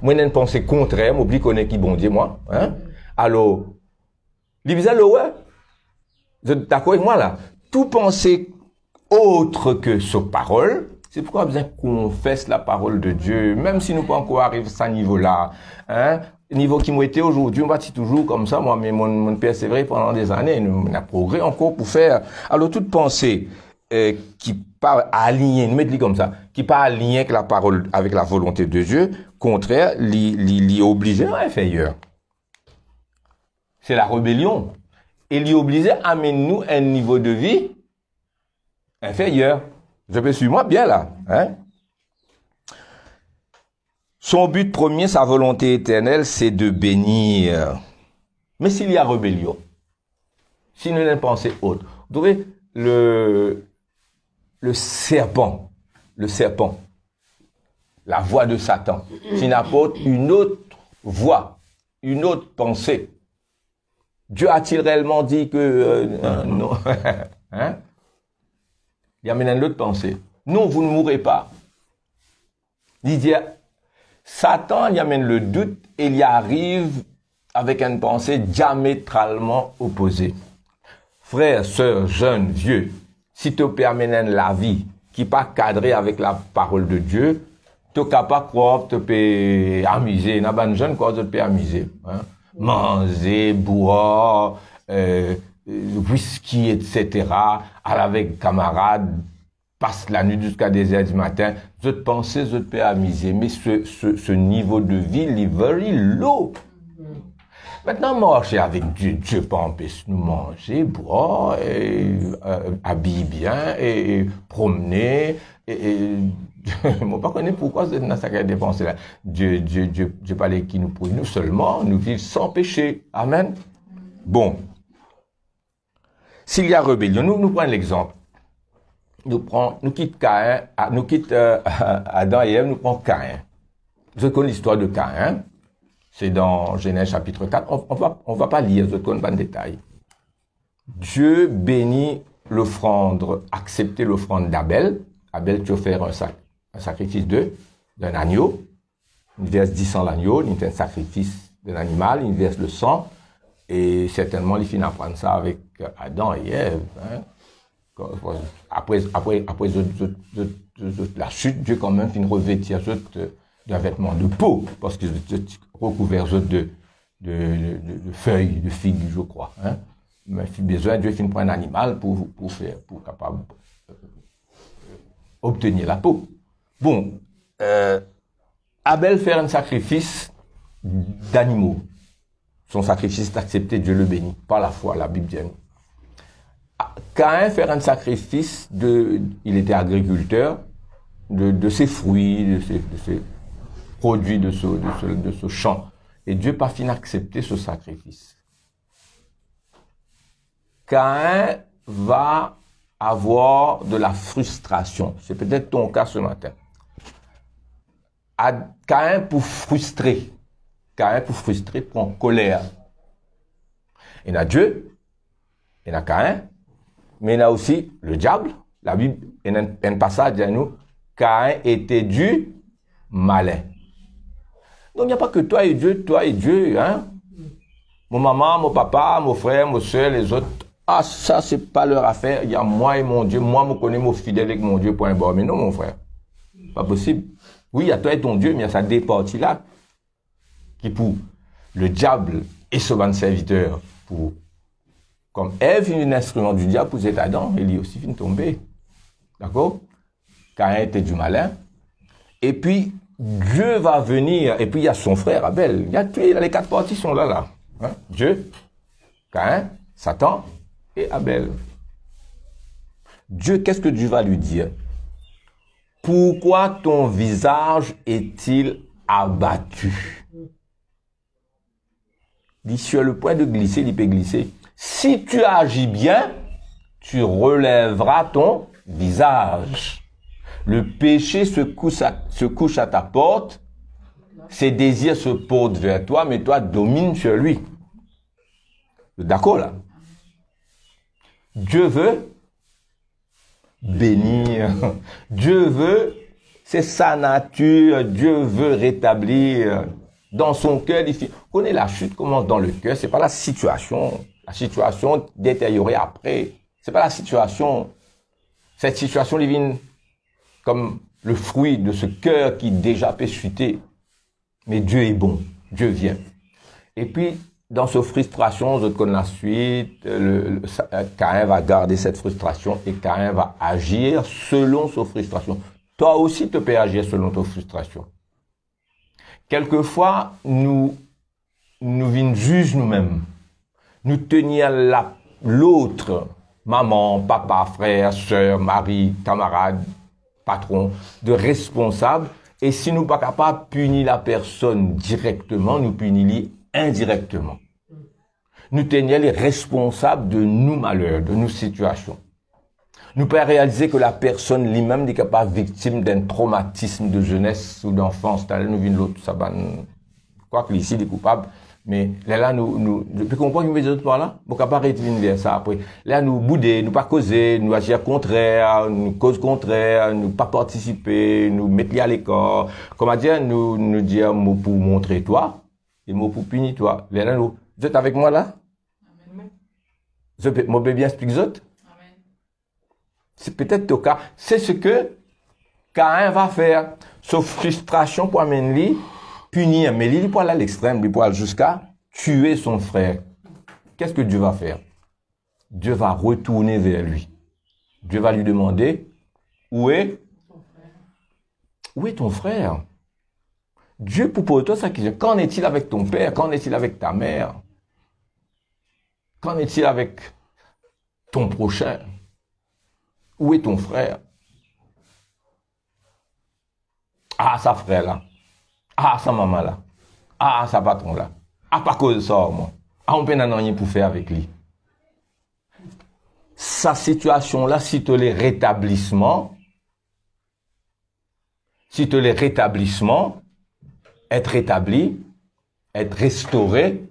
moi j'ai une pensée contraire, m'oublie qu'on est qui bon Dieu, moi, hein. Alors, l'ibisa le ouais, vous êtes d'accord avec moi là? Tout penser autre que sa parole, c'est pourquoi besoin qu'on confesse la parole de Dieu, même si nous pas encore arriver à ce niveau-là, hein. Niveau qui m'a été aujourd'hui, on va toujours comme ça, moi, mais mon persévérer pendant des années, on a progrès encore pour faire. Alors, toute pensée qui pas alignée, mettez-le comme ça, qui pas alignée avec la parole, avec la volonté de Dieu, contraire, l'y obliger à inférieur. c'est la rébellion. Et lui obligeait, amène-nous un niveau de vie inférieur. Je peux suivre moi bien là. Hein? Son but premier, sa volonté éternelle, c'est de bénir. Mais s'il y a rébellion, s'il n'a une pensée autre, vous trouvez le serpent, la voix de Satan, s'il apporte une autre voix, une autre pensée. Dieu a-t-il réellement dit que non? Hein? Il y a maintenant une autre pensée. Non, vous ne mourrez pas. Il dit, Satan y amène le doute et il y arrive avec une pensée diamétralement opposée. Frères, sœurs, jeunes, vieux, si tu peux amener la vie qui n'est pas cadrée avec la parole de Dieu, tu n'es capable de croire que tu peux amuser. Il y a des jeunes qui tu peux amuser. Hein? Manger, boire, whisky, etc. Aller avec camarades, passe la nuit jusqu'à des heures du matin. Je te pensais, je te peux amuser. Mais ce niveau de vie, il est very low. Maintenant, marcher avec Dieu, Dieu peut empêcher nous manger, boire, habiller bien, et promener, je ne pas connaître pourquoi c'est dans cette dépense là. Dieu parlait qui nous prouve, nous seulement, nous vivons sans péché. Amen. Bon. S'il y a rébellion, nous prenons l'exemple. Nous quittons Caïn, nous quittons Adam et Ève, nous prenons Caïn. Vous connaissez l'histoire de Caïn. C'est dans Genèse chapitre 4. On va pas lire, je ne connais pas de détails. Dieu bénit l'offrande, accepter l'offrande d'Abel. Abel, tu offres un sacrifice d'un agneau. Il verse 10 sang l'agneau, il fait un sacrifice d'un animal, il verse le sang. Et certainement, il finit à prendre ça avec Adam et Ève. Hein. Après la chute, Dieu quand même finit revêtir d'un vêtement de peau, parce que recouvert de feuilles, de figues, je crois. Hein. Mais il besoin, Dieu finit prendre un animal pour capable obtenir la peau. Bon, Abel fait un sacrifice d'animaux. Son sacrifice est accepté, Dieu le bénit. Par la foi, la Bible dit. Caïn fait un sacrifice il était agriculteur, de ses fruits, de ses produits de ce champ. Et Dieu pas fini d'accepter ce sacrifice. Caïn va avoir de la frustration. C'est peut-être ton cas ce matin. Caïn pour frustrer, prend colère. Il y a Dieu, il y a Caïn, mais il y a aussi le diable. La Bible, il y a un passage à nous, Caïn était du malin. Donc il n'y a pas que toi et Dieu, hein. Mon maman, mon papa, mon frère, mon soeur, les autres. Ah, ça, c'est pas leur affaire. Il y a moi et mon Dieu. Moi, je connais mon fidèle avec mon Dieu, point barre. Mais non, mon frère. Pas possible. Oui, il y a toi et ton Dieu, mais il y a ça des parties là. Qui pour le diable et ce bon serviteur, comme Ève est un instrument du diable, pour cet Adam, il est aussi vient tomber. D'accord? Caïn était du malin. Et puis, Dieu va venir, et puis il y a son frère Abel. Il y a les 4 parties sont là. Hein? Dieu, Caïn, Satan et Abel. Dieu, qu'est-ce que Dieu va lui dire? Pourquoi ton visage est-il abattu? Il est sur le point de glisser, il peut glisser. Si tu agis bien, tu relèveras ton visage. Le péché se couche à ta porte, ses désirs se portent vers toi, mais toi domines sur lui. D'accord là? Dieu veut bénir. Dieu veut, c'est sa nature, Dieu veut rétablir dans son cœur. Vous connaissez, la chute commence dans le cœur, c'est pas la situation détériorée après. C'est pas la situation. Cette situation divine comme le fruit de ce cœur qui déjà peut chuter. Mais Dieu est bon, Dieu vient. Et puis, dans cette frustration, je connais la suite, Caïn va garder cette frustration et Caïn va agir selon sa frustration. Toi aussi, tu peux agir selon ta frustration. Quelquefois, nous venons juger nous-mêmes. nous tenir l'autre, maman, papa, frère, soeur, mari, camarade, patron, de responsable. Et si nous ne sommes pas capables de punir la personne directement, nous punissons indirectement. Nous tenir les responsables de nos malheurs, de nos situations. Nous pouvons réaliser que la personne lui-même n'est pas victime d'un traumatisme de jeunesse ou d'enfance. Nous venons de l'autre, ça va, quoi que ici, il est coupable. Mais là, nous comprenons que nous faisons par là. Nous ne pouvons pas retenir ça après. Là, nous bouder, nous pas causer, nous agir contraire, nous cause contraire, nous pas participer, nous mettre à l'écart. Comment dire, nous dire mot pour montrer toi et mot pour punir toi. Là, vous êtes avec moi là? Mon bébé explique ça? C'est peut-être le cas. C'est ce que Caïn va faire. Sauf frustration pour amener punir. Mais il peut aller à l'extrême, il peut aller jusqu'à tuer son frère. Qu'est-ce que Dieu va faire? Dieu va retourner vers lui. Dieu va lui demander, où est ton frère? Dieu propose toi ça question. Qu'en est-il avec ton père? Qu'en est-il avec ta mère? Qu'en est-il avec ton prochain? Où est ton frère? Ah, sa frère là. Ah, sa maman là. Ah, sa patron là. Ah, pas cause de ça, moi. Ah, on peut n'en rien pour faire avec lui. Sa situation là, si tu les rétablissements, être rétabli, être restauré,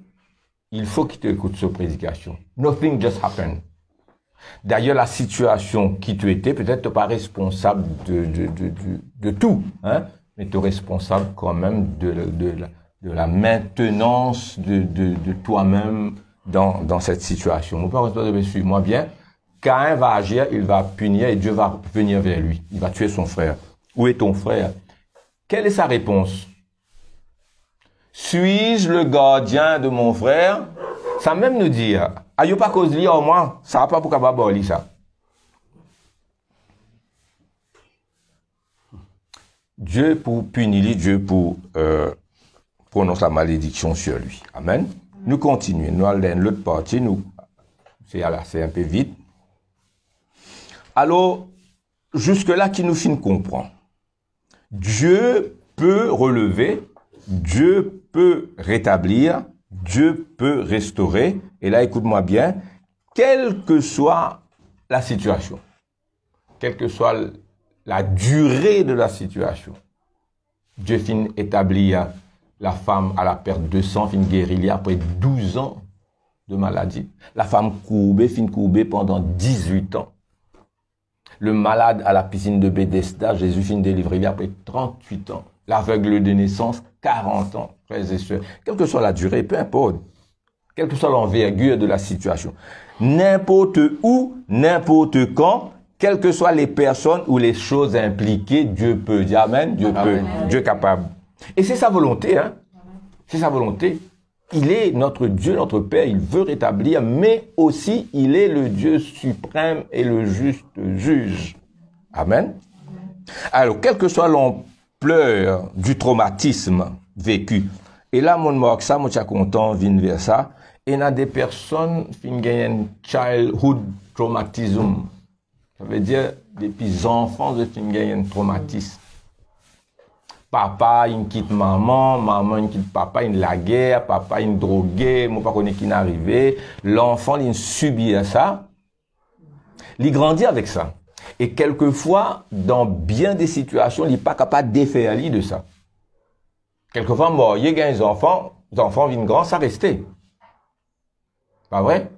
il faut qu'il te écoute cette prédication. Nothing just happened. D'ailleurs, la situation qui tu étais, peut-être tu n'es pas responsable de tout, hein, mais tu es responsable quand même de la maintenance de toi-même dans cette situation. Mon père, suis-moi bien. Caïn va agir, il va punir et Dieu va venir vers lui. Il va tuer son frère. Où est ton frère? Quelle est sa réponse? Suis-je le gardien de mon frère? Ça même nous dire, aïe pas cause li au moins, ça va pas pour qu'à ça. Dieu pour punir, Dieu pour prononce la malédiction sur lui. Amen. Nous continuons. Nous allons l'autre partie. C'est un peu vite. Alors, jusque-là, qui nous fin comprend. Dieu peut relever, Dieu peut rétablir, Dieu peut restaurer. Et là, écoute-moi bien, quelle que soit la situation, quelle que soit la durée de la situation, Dieu fin établir la femme à la perte de sang, fin guérir après 12 ans de maladie. La femme courbée, fin courbée pendant 18 ans. Le malade à la piscine de Bethesda, Jésus fin délivré après 38 ans. L'aveugle de naissance, 40 ans, frères et sœurs. Quelle que soit la durée, peu importe. Quelle que soit l'envergure de la situation. N'importe où, n'importe quand, quelles que soient les personnes ou les choses impliquées, Dieu peut. Dire amen, Dieu peut. Dieu est capable. Et c'est sa volonté, hein. C'est sa volonté. Il est notre Dieu, notre Père, il veut rétablir, mais aussi il est le Dieu suprême et le juste juge. Amen. Alors, quelle que soit l'ampleur du traumatisme vécu, et là, mon marque ça, moi, je suis content, vient vers ça, et il y a des personnes qui ont un childhood traumatism. Ça veut dire, des petits enfants qui ont un traumatisme. Papa, il quitte maman, maman, il quitte papa, il la guerre, papa, il drogué, moi, pas connaît qui n'est arrivé. L'enfant, il subit ça. Il grandit avec ça. Et quelquefois, dans bien des situations, il n'est pas capable de défaire de ça. Quelquefois, bon, il y a des enfants viennent grands, ça restait. Pas vrai?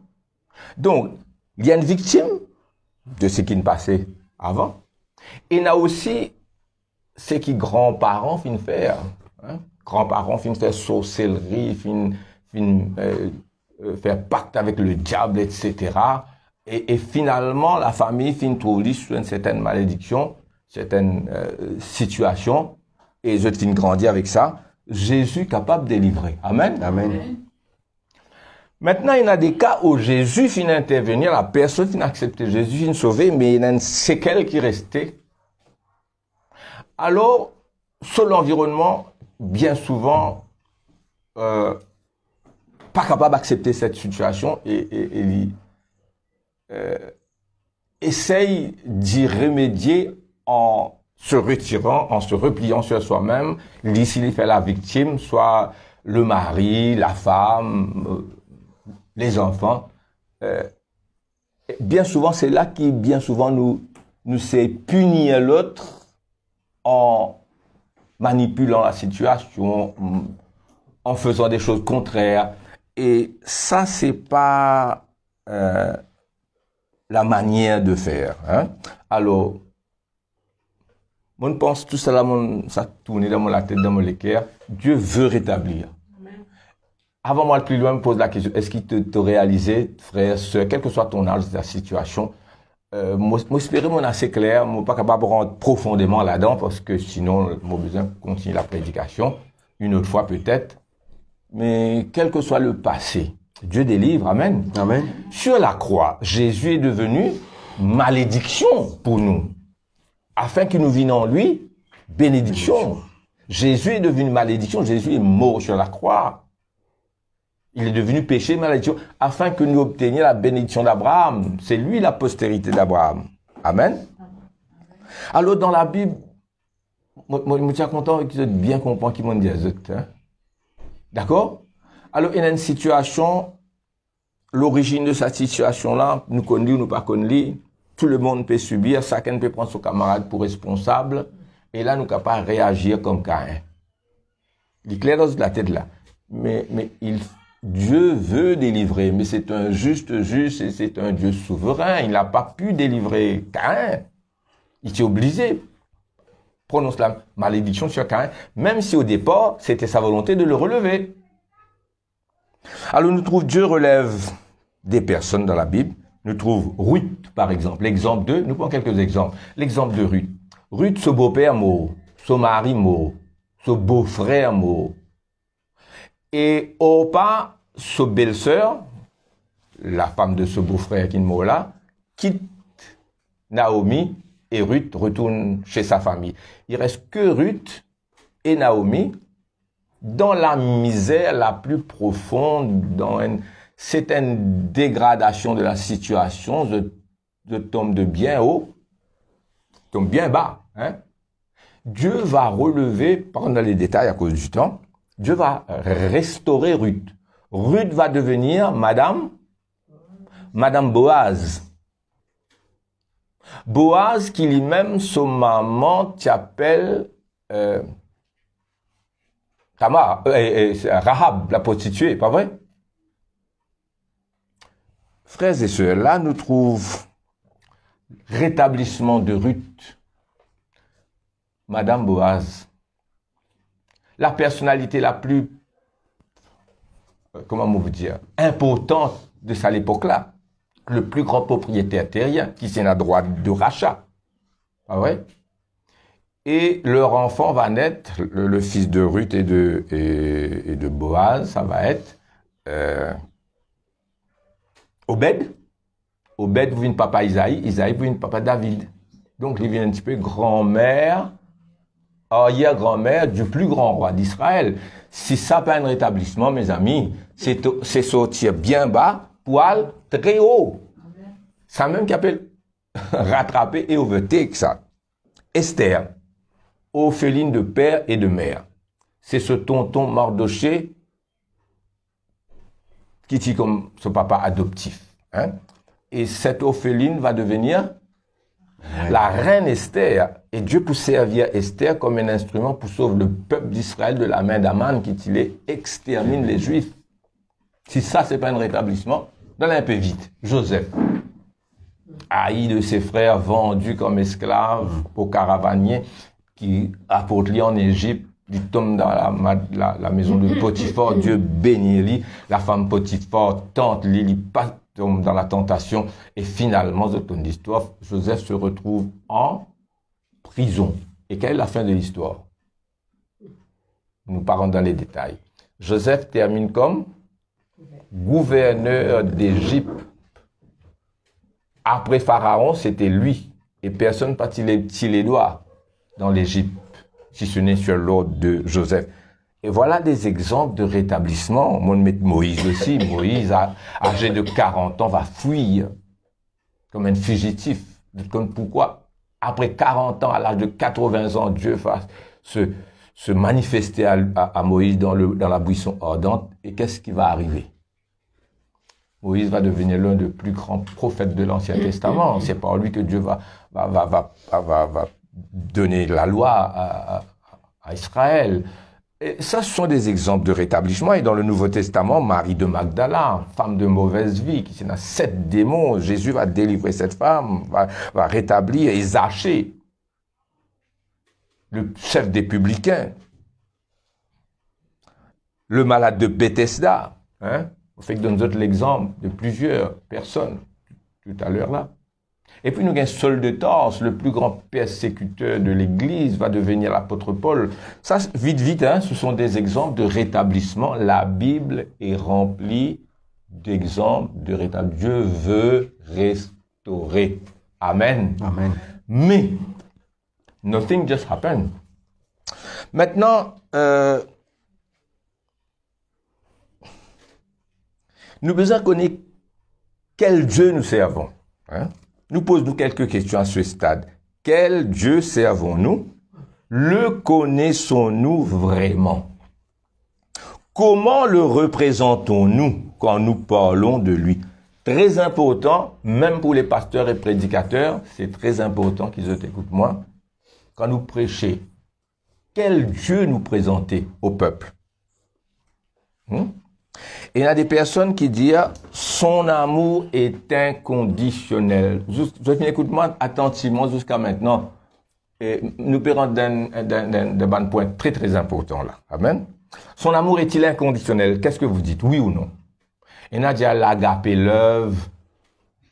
Donc, il y a une victime de ce qui ne passait avant. Et il y a aussi ce qui grands-parents finissent faire. Hein? Grands-parents finissent faire sorcellerie, faire pacte avec le diable, etc. Et finalement, la famille finit trouver sur une certaine malédiction, certaines situations, et je finis grandir avec ça. Jésus est capable de délivrer. Amen. Amen. Maintenant, il y a des cas où Jésus finit intervenir, la personne finit accepter Jésus, finit sauver, mais il y a une séquelle qui restait. Alors, sur l'environnement, bien souvent, pas capable d'accepter cette situation et il essaye d'y remédier en se retirant, en se repliant sur soi-même. S'il fait la victime, soit le mari, la femme, les enfants. Bien souvent, c'est là qui, bien souvent, nous sait punir l'autre en manipulant la situation, en faisant des choses contraires. Et ça, c'est pas la manière de faire. Hein? Alors, on pense tout ça, ça tourne dans la tête, dans mon cœur. Dieu veut rétablir. Avant moi, le plus loin, me pose la question, est-ce qu'il te réalisé, frère, sœur, quel que soit ton âge, ta situation, moi, j'espère mon assez clair, moi, pas capable de rentrer profondément là-dedans, parce que sinon, mon besoin de continuer la prédication, une autre fois peut-être. Mais quel que soit le passé, Dieu délivre, amen. Amen. Sur la croix, Jésus est devenu malédiction pour nous, afin que nous venions en lui, bénédiction. Jésus est devenu malédiction, Jésus est mort sur la croix. Il est devenu péché, malédiction, afin que nous obtenions la bénédiction d'Abraham. C'est lui la postérité d'Abraham. Amen. Alors, dans la Bible, moi, je suis content que vous bien comprendre qui m'ont dit les autres. Hein? D'accord? Alors, il y a une situation, l'origine de cette situation-là, nous connaissons ou nous pas connaissons, tout le monde peut subir, chacun peut prendre son camarade pour responsable, et là, nous sommes capables de réagir comme Caïn. Il est clair dans la tête là. Mais Dieu veut délivrer, mais c'est un juste et c'est un Dieu souverain. Il n'a pas pu délivrer Caïn. Il était obligé. Prononce la malédiction sur Caïn, même si au départ, c'était sa volonté de le relever. Alors, nous trouvons Dieu relève des personnes dans la Bible. Nous trouvons Ruth, par exemple. L'exemple de, nous prenons quelques exemples. L'exemple de Ruth. Ruth, son beau-père mort, son mari mort, son beau-frère mort. Et Orpa, sa belle-sœur, la femme de ce beau-frère qui est mort là, quitte Naomi et Ruth retourne chez sa famille. Il reste que Ruth et Naomi dans la misère la plus profonde, c'est une dégradation de la situation, je tombe de bien haut, tombe bien bas. Hein? Dieu va relever, pas dans les détails à cause du temps, Dieu va restaurer Ruth. Ruth va devenir Madame Boaz. Boaz qui lui-même, son maman, t'appelle Tamar, Rahab, la prostituée, pas vrai? Frères et sœurs, là nous trouvons rétablissement de Ruth, Madame Boaz. La personnalité la plus, comment vous dire, importante de cette époque-là. Le plus grand propriétaire terrien qui s'est la droit de rachat. Ah ouais? Et leur enfant va naître, le fils de Ruth et de Boaz, ça va être Obed. Obed, vous venez papa Isaïe. Isaïe, vous venez papa David. Donc, il vient un petit peu grand-mère, arrière-grand-mère du plus grand roi d'Israël. Si ça pas un rétablissement, mes amis, c'est sortir bien bas, poil très haut. Ça même qui appelle rattraper et overtake ça. Esther, orpheline de père et de mère. C'est ce tonton Mardoché qui dit comme son papa adoptif. Hein? Et cette orpheline va devenir la reine Esther. Et Dieu pour servir Esther comme un instrument pour sauver le peuple d'Israël de la main d'Aman qui extermine les Juifs. Si ça, c'est pas un rétablissement, donnez un peu vite. Joseph, haï de ses frères, vendu comme esclave aux caravaniers qui apportent lui en Égypte. Il tombe dans la maison de Potiphar, Dieu bénit lui, la femme Potiphar tente lui, il tombe dans la tentation et finalement, dans l'histoire, Joseph se retrouve en prison. Et quelle est la fin de l'histoire? Nous parlons dans les détails. Joseph termine comme gouverneur d'Égypte. Après Pharaon, c'était lui et personne n'a pas tiré les doigts dans l'Égypte, si ce n'est sur l'ordre de Joseph. Et voilà des exemples de rétablissement. On met Moïse aussi. Moïse, âgé de 40 ans, va fuir comme un fugitif. Comme pourquoi, après 40 ans, à l'âge de 80 ans, Dieu va se manifester à Moïse dans la buisson ardente. Et qu'est-ce qui va arriver? Moïse va devenir l'un des plus grands prophètes de l'Ancien Testament. C'est par lui que Dieu va donner la loi à Israël. Et ça, ce sont des exemples de rétablissement. Et dans le Nouveau Testament, Marie de Magdala, femme de mauvaise vie, qui a 7 démons, Jésus va délivrer cette femme, va rétablir. Et Zachée, le chef des publicains, le malade de Bethesda, hein? On fait que donne autres l'exemple de plusieurs personnes tout à l'heure là. Et puis nous avons Saul de Tarse, le plus grand persécuteur de l'Église, va devenir l'apôtre Paul. Ça, vite, hein, ce sont des exemples de rétablissement. La Bible est remplie d'exemples de rétablissement. Dieu veut restaurer. Amen. Amen. Mais, nothing just happened. Maintenant, nous besoin connaître quel Dieu nous servons. Hein? Nous posons quelques questions à ce stade. Quel Dieu servons-nous? Le connaissons-nous vraiment? Comment le représentons-nous quand nous parlons de lui? Très important, même pour les pasteurs et prédicateurs, c'est très important qu'ils écoutent moi. Quand nous prêchons, quel Dieu nous présenter au peuple? Et il y a des personnes qui disent « Son amour est inconditionnel ». Écoute-moi attentivement jusqu'à maintenant. Et nous perdons d'un point très très important là. Amen. Son amour est-il inconditionnel? Qu'est-ce que vous dites? Oui ou non? Et il a dit l'agapé love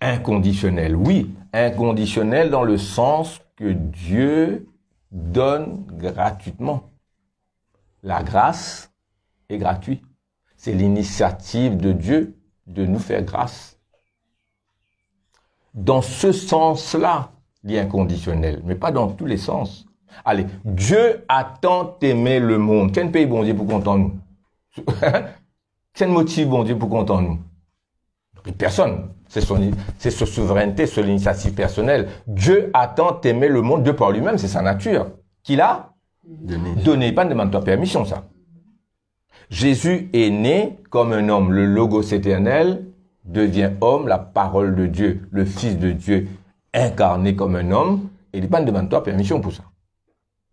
inconditionnel. Oui, inconditionnel dans le sens que Dieu donne gratuitement. La grâce est gratuite. C'est l'initiative de Dieu de nous faire grâce. Dans ce sens-là, l'inconditionnel, mais pas dans tous les sens. Allez, Dieu a tant aimé le monde. Quel pays bon Dieu pour content nous? Quel motif bon Dieu pour content nous? Personne. C'est sa souveraineté, son initiative personnelle. Dieu a tant aimé le monde, Dieu par lui-même, c'est sa nature. Qu'il a donné. Pas ne demande-toi permission, ça. Jésus est né comme un homme. Le Logos éternel devient homme, la parole de Dieu, le Fils de Dieu, incarné comme un homme. Et il n'est pas ne demande-toi permission pour ça.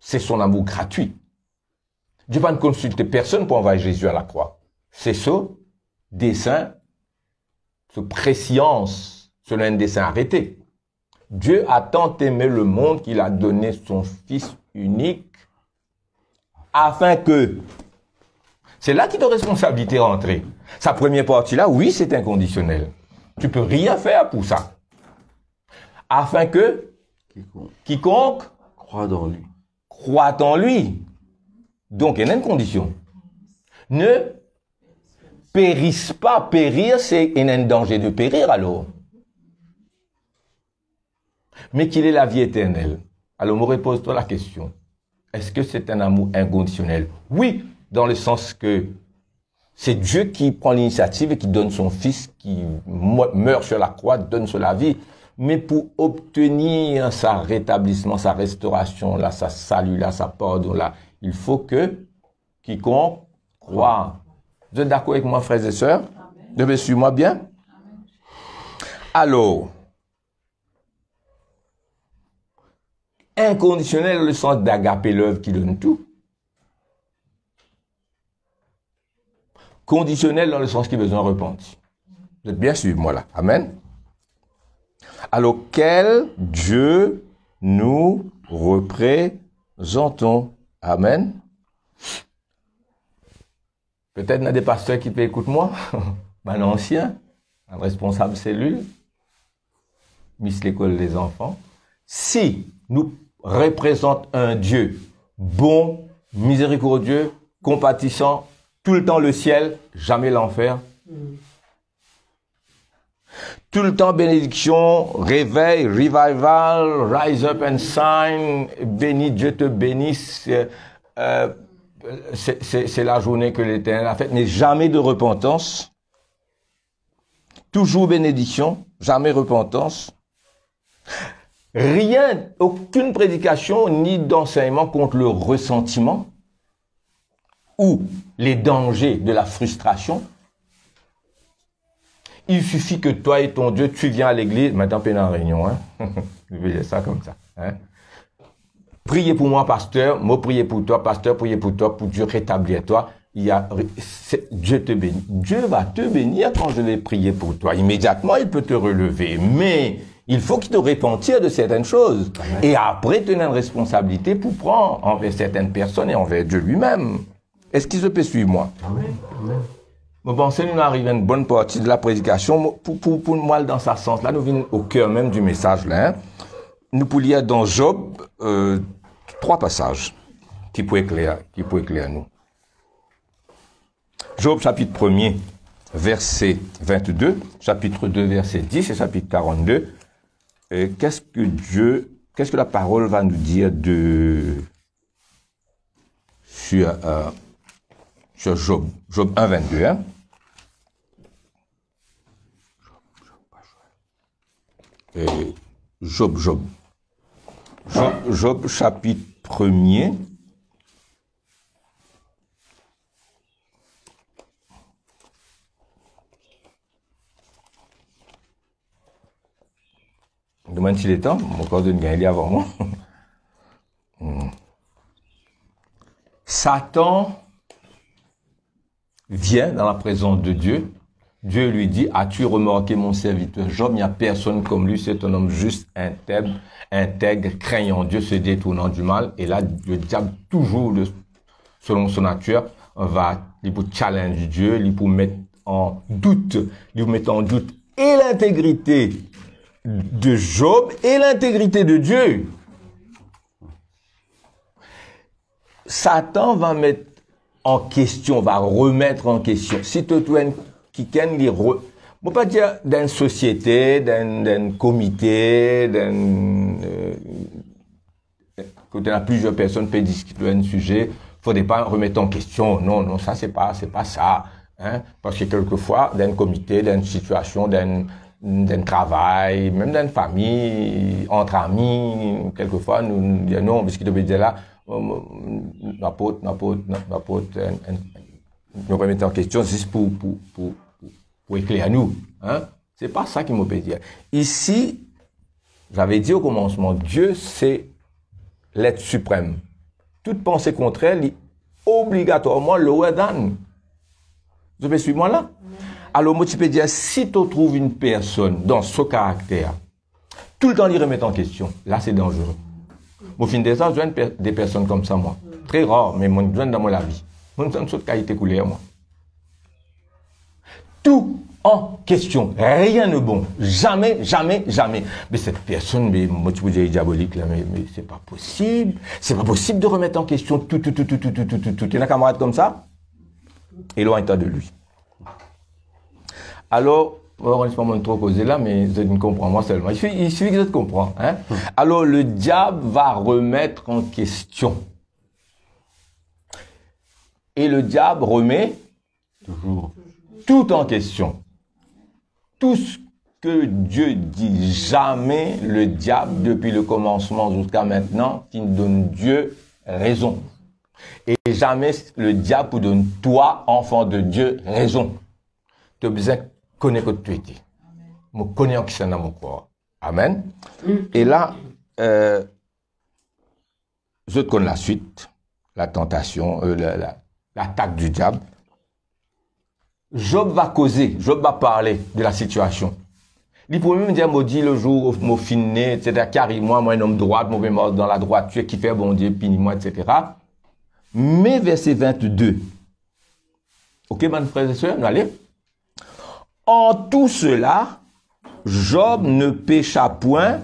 C'est son amour gratuit. Dieu va ne consulter personne pour envoyer Jésus à la croix. C'est ce dessein, ce préscience, selon un dessein arrêté. Dieu a tant aimé le monde qu'il a donné son Fils unique afin que... C'est là que ta responsabilité est rentrée. Sa première partie-là, oui, c'est inconditionnel. Tu peux rien faire pour ça. Afin que quiconque croit dans lui. Croit en lui. Donc, il y a une condition. Ne périsse pas. Périr, c'est un danger de périr alors. Mais qu'il ait la vie éternelle. Alors, me repose-toi la question. Est-ce que c'est un amour inconditionnel? Oui. Dans le sens que c'est Dieu qui prend l'initiative et qui donne son Fils, qui meurt sur la croix, donne sur la vie. Mais pour obtenir sa rétablissement, sa restauration, là, sa salut, là, sa pardon, là, il faut que quiconque croit. Vous êtes d'accord avec moi, frères et sœurs? Devez suivre moi bien? Alors, inconditionnel, le sens d'agapé l'œuvre qui donne tout. Conditionnel dans le sens qu'il a besoin de repentir. Vous êtes bien suivre moi là. Amen. Alors, quel Dieu nous représentons? Amen. Peut-être il y a des pasteurs qui peuvent écouter moi. Un ancien, un responsable cellule, Miss l'école des enfants. Si nous représentons un Dieu bon, miséricordieux, compatissant, tout le temps le ciel, jamais l'enfer. Tout le temps bénédiction, réveil, revival, rise up and shine, bénis, Dieu te bénisse, c'est la journée que l'Éternel a faite, mais jamais de repentance. Toujours bénédiction, jamais repentance. Rien, aucune prédication ni d'enseignement contre le ressentiment ou les dangers de la frustration. Il suffit que toi et ton Dieu, tu viens à l'église, maintenant tu es en réunion, hein. Je vais dire ça comme ça, hein. Priez pour moi, pasteur, moi priez pour toi, pasteur, priez pour toi, pour Dieu rétablir toi. Dieu te bénit. Dieu va te bénir quand je vais prier pour toi. Immédiatement, il peut te relever, mais il faut qu'il te repentir de certaines choses. Amen. Et après, tu as une responsabilité pour prendre envers certaines personnes et envers Dieu lui-même. Est-ce qu'il se peut suivre moi? Amen. Vous pensez, nous arrivons à une bonne partie de la prédication. Pour moi, dans ce sens-là, nous venons au cœur même du message là. Hein. Nous pouvons lire dans Job 3 passages qui peuvent éclairer nous. Job chapitre 1er, verset 22, chapitre 2, verset 10 et chapitre 42. Qu'est-ce que la parole va nous dire sur Job? Job 1, 22. Hein? Job chapitre 1er. Demande s'il est temps, mon corps de gagner avant moi. Satan vient dans la présence de Dieu. Dieu lui dit, as-tu remarqué mon serviteur Job? Il n'y a personne comme lui, c'est un homme juste, intègre, craignant Dieu, se détournant du mal. Et là, le diable, toujours selon son nature, il peut challenger Dieu, il peut mettre en doute, et l'intégrité de Job et l'intégrité de Dieu. Satan va mettre en question, va remettre en question. Si tu as quelqu'un qui ne pas dire d'une société, d'un comité, quand tu as plusieurs personnes qui discutent d'un sujet, il ne faudrait pas remettre en question. Non, ça, c'est pas ça. Hein? Parce que quelquefois, d'un comité, d'une situation, d'un travail, même d'une famille, entre amis, quelquefois, nous disons non, parce qu'il devait dire là, n'apôtre, nous remettons en question juste pour éclairer nous. Hein? C'est pas ça qu'il m'a peut dire. Ici, j'avais dit au commencement, Dieu, c'est l'être suprême. Toute pensée contraire, obligatoirement, le dan. Vous pouvez suivre moi là? Alors, moi, tu peux dire, si tu trouves une personne dans ce caractère, tout le temps, il remet en question. Là, c'est dangereux. Au fin des ans, je vois des personnes comme ça, moi. Très rare, mais moi, je vois dans la vie. Moi, je vois une qualité couleur, moi. Tout en question. Rien de bon. Jamais, jamais, jamais. Mais cette personne, mais moi, tu peux dire diabolique, là, mais c'est pas possible. C'est pas possible de remettre en question tout. Il y a un camarade comme ça? Éloigne-toi de lui. Alors, on ne pas trop causer là, mais je ne comprends moi seulement. Il suffit que je te comprends. Hein? Alors, le diable va remettre en question. Et le diable remet toujours tout en question. Tout ce que Dieu dit, jamais le diable, depuis le commencement jusqu'à maintenant, qui nous donne Dieu raison. Et jamais le diable vous donne toi, enfant de Dieu, raison. Tu as besoin de connaître que tu étais. Je connais qui c'est dans mon corps. Amen. Et là, je te connais la suite, la tentation, l'attaque du diable. Job va causer, Job va parler de la situation. Il peut même dire, maudit le jour où je finis, etc., carrément, moi, un homme droit, je vais mort dans la droiture, qui fait bon Dieu, punis-moi, etc. Mais verset 22. Ok, mes frères et sœurs, allez. En tout cela, Job ne pécha point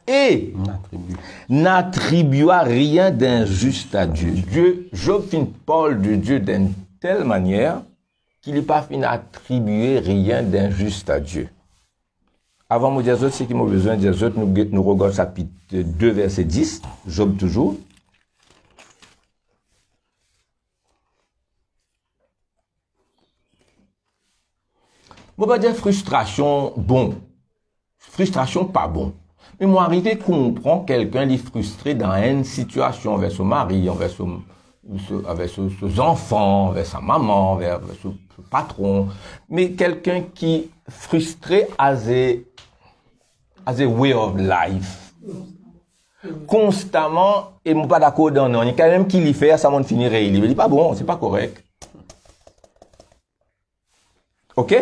et n'attribua rien d'injuste à Dieu. Job fin parle de Dieu d'une telle manière qu'il n'est pas fin attribuer rien d'injuste à Dieu. Avant de dire ça, c'est qu'il m'a besoin de dire ça, nous regardons chapitre 2, verset 10, Job toujours. Moi, pas dire frustration, bon. Frustration, pas bon. Mais moi, arrivé qu'on prend quelqu'un, il est frustré dans une situation avec son mari, avec ses enfants, avec sa maman, avec son patron. Mais quelqu'un qui est frustré as a way of life. Constamment, et moi pas d'accord dans non. Il y a quand même qui l'y fait, ça m'en finirait. Il dit pas bon, c'est pas correct. Ok?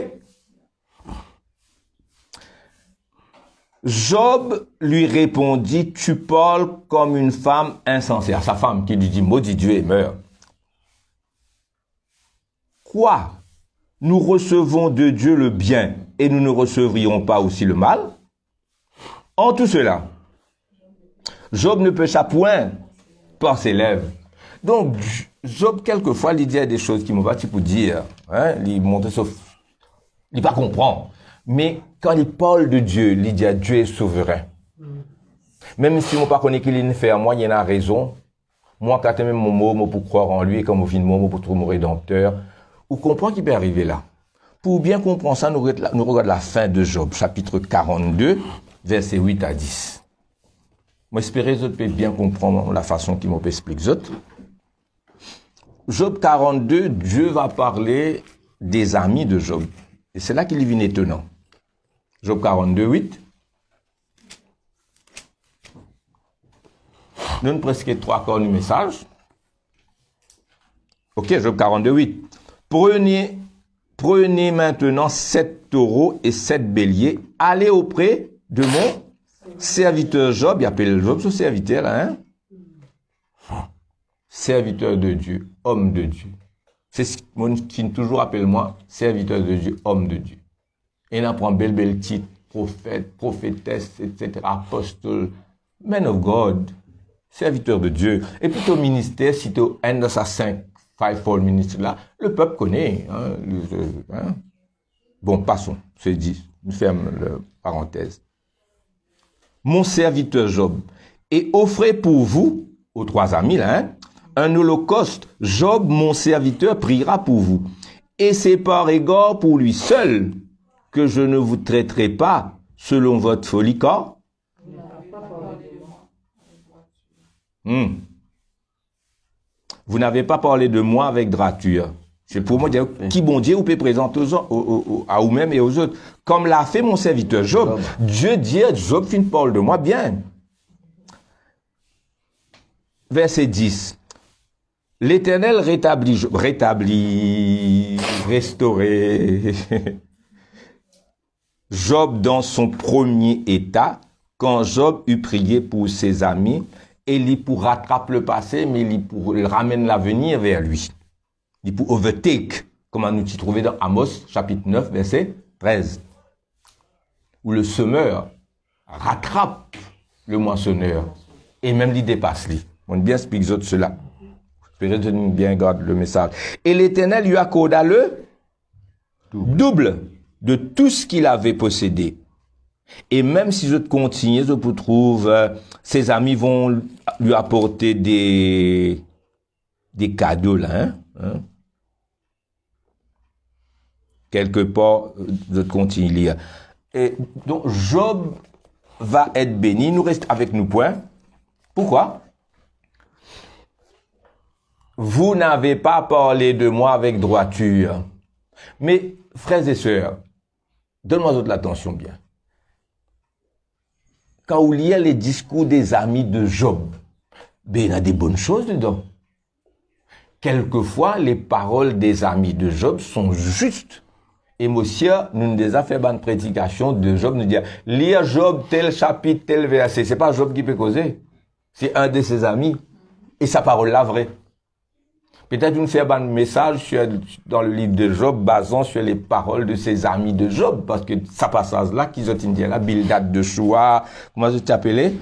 Job lui répondit, tu parles comme une femme insensée. À sa femme qui lui dit, maudit Dieu et meurt. Quoi? Nous recevons de Dieu le bien et nous ne recevrions pas aussi le mal? En tout cela, Job ne pécha point par ses lèvres. Donc, Job, quelquefois, il dit des choses qui m'ont battu pour dire, hein, il montre sauf, il pas comprend. Mais quand il parle de Dieu, il dit Dieu est souverain. Même si on ne pas connaît qu'il ne fait à moi, il y en a raison. Moi, quand même mon mot pour croire en lui, et comme au fin de mon mot pour trouver mon rédempteur, on comprend qu'il peut arriver là. Pour bien comprendre ça, nous regardons la fin de Job, chapitre 42, versets 8 à 10. Moi, j'espère que vous pouvez bien comprendre la façon qu'il m'ont expliqué. Job 42, Dieu va parler des amis de Job. Et c'est là qu'il devient étonnant. Job 42, 8. Donne presque 3 quarts du message. Ok, Job 42, 8. Prenez maintenant 7 taureaux et 7 béliers. Allez auprès de mon serviteur Job. Il appelle Job ce serviteur là, hein? Serviteur de Dieu, homme de Dieu. C'est ce qui toujours appelle moi serviteur de Dieu, homme de Dieu. Et il apprend bel titre, prophète, prophétesse, etc., apostole, man of God, serviteur de Dieu. Et puis ton ministère, si tu es un de ces 5 fivefold ministres là, le peuple connaît. Hein. Bon, passons, c'est dit, je ferme la parenthèse. Mon serviteur Job, et offrez pour vous, aux 3 amis là, hein, un holocauste. Job, mon serviteur, priera pour vous. Et c'est par égard pour lui seul que je ne vous traiterai pas selon votre folie, car vous n'avez pas parlé de moi avec droiture. C'est pour moi dire qui bon Dieu vous peut présenter à vous-même et aux autres. Comme l'a fait mon serviteur Job. Dieu dit, Job fait une parole de moi bien. Verset 10. L'Éternel restaurer Job dans son premier état, quand Job eut prié pour ses amis, et il pour rattraper le passé, mais il ramène l'avenir vers lui. Il pour overtake, comme on nous y trouvait dans Amos, chapitre 9, verset 13, où le semeur rattrape le moissonneur, et même il dépasse lui. On bien explique cela. J'espère que vous bien garde le message. Et l'Éternel lui accorda le double de tout ce qu'il avait possédé. Et même si je continue, je vous trouve, ses amis vont lui apporter des cadeaux là. Hein? Quelque part, je continue à lire. Et donc, Job va être béni. Nous reste avec nous, point. Pourquoi? Vous n'avez pas parlé de moi avec droiture. Mais, frères et sœurs, donne-moi de l'attention bien. Quand vous lisez les discours des amis de Job, ben, il y a des bonnes choses dedans. Quelquefois, les paroles des amis de Job sont justes. Et monsieur, nous nous avons fait une prédication de Job, nous dit, lire Job, tel chapitre, tel verset. C'est pas Job qui peut causer. C'est un de ses amis. Et sa parole là vraie. Peut-être nous faire un message dans le livre de Job, basant sur les paroles de ses amis de Job, parce que ça passage là, qu'ils ont dit là, Bildad de Choua, comment je t'appelais,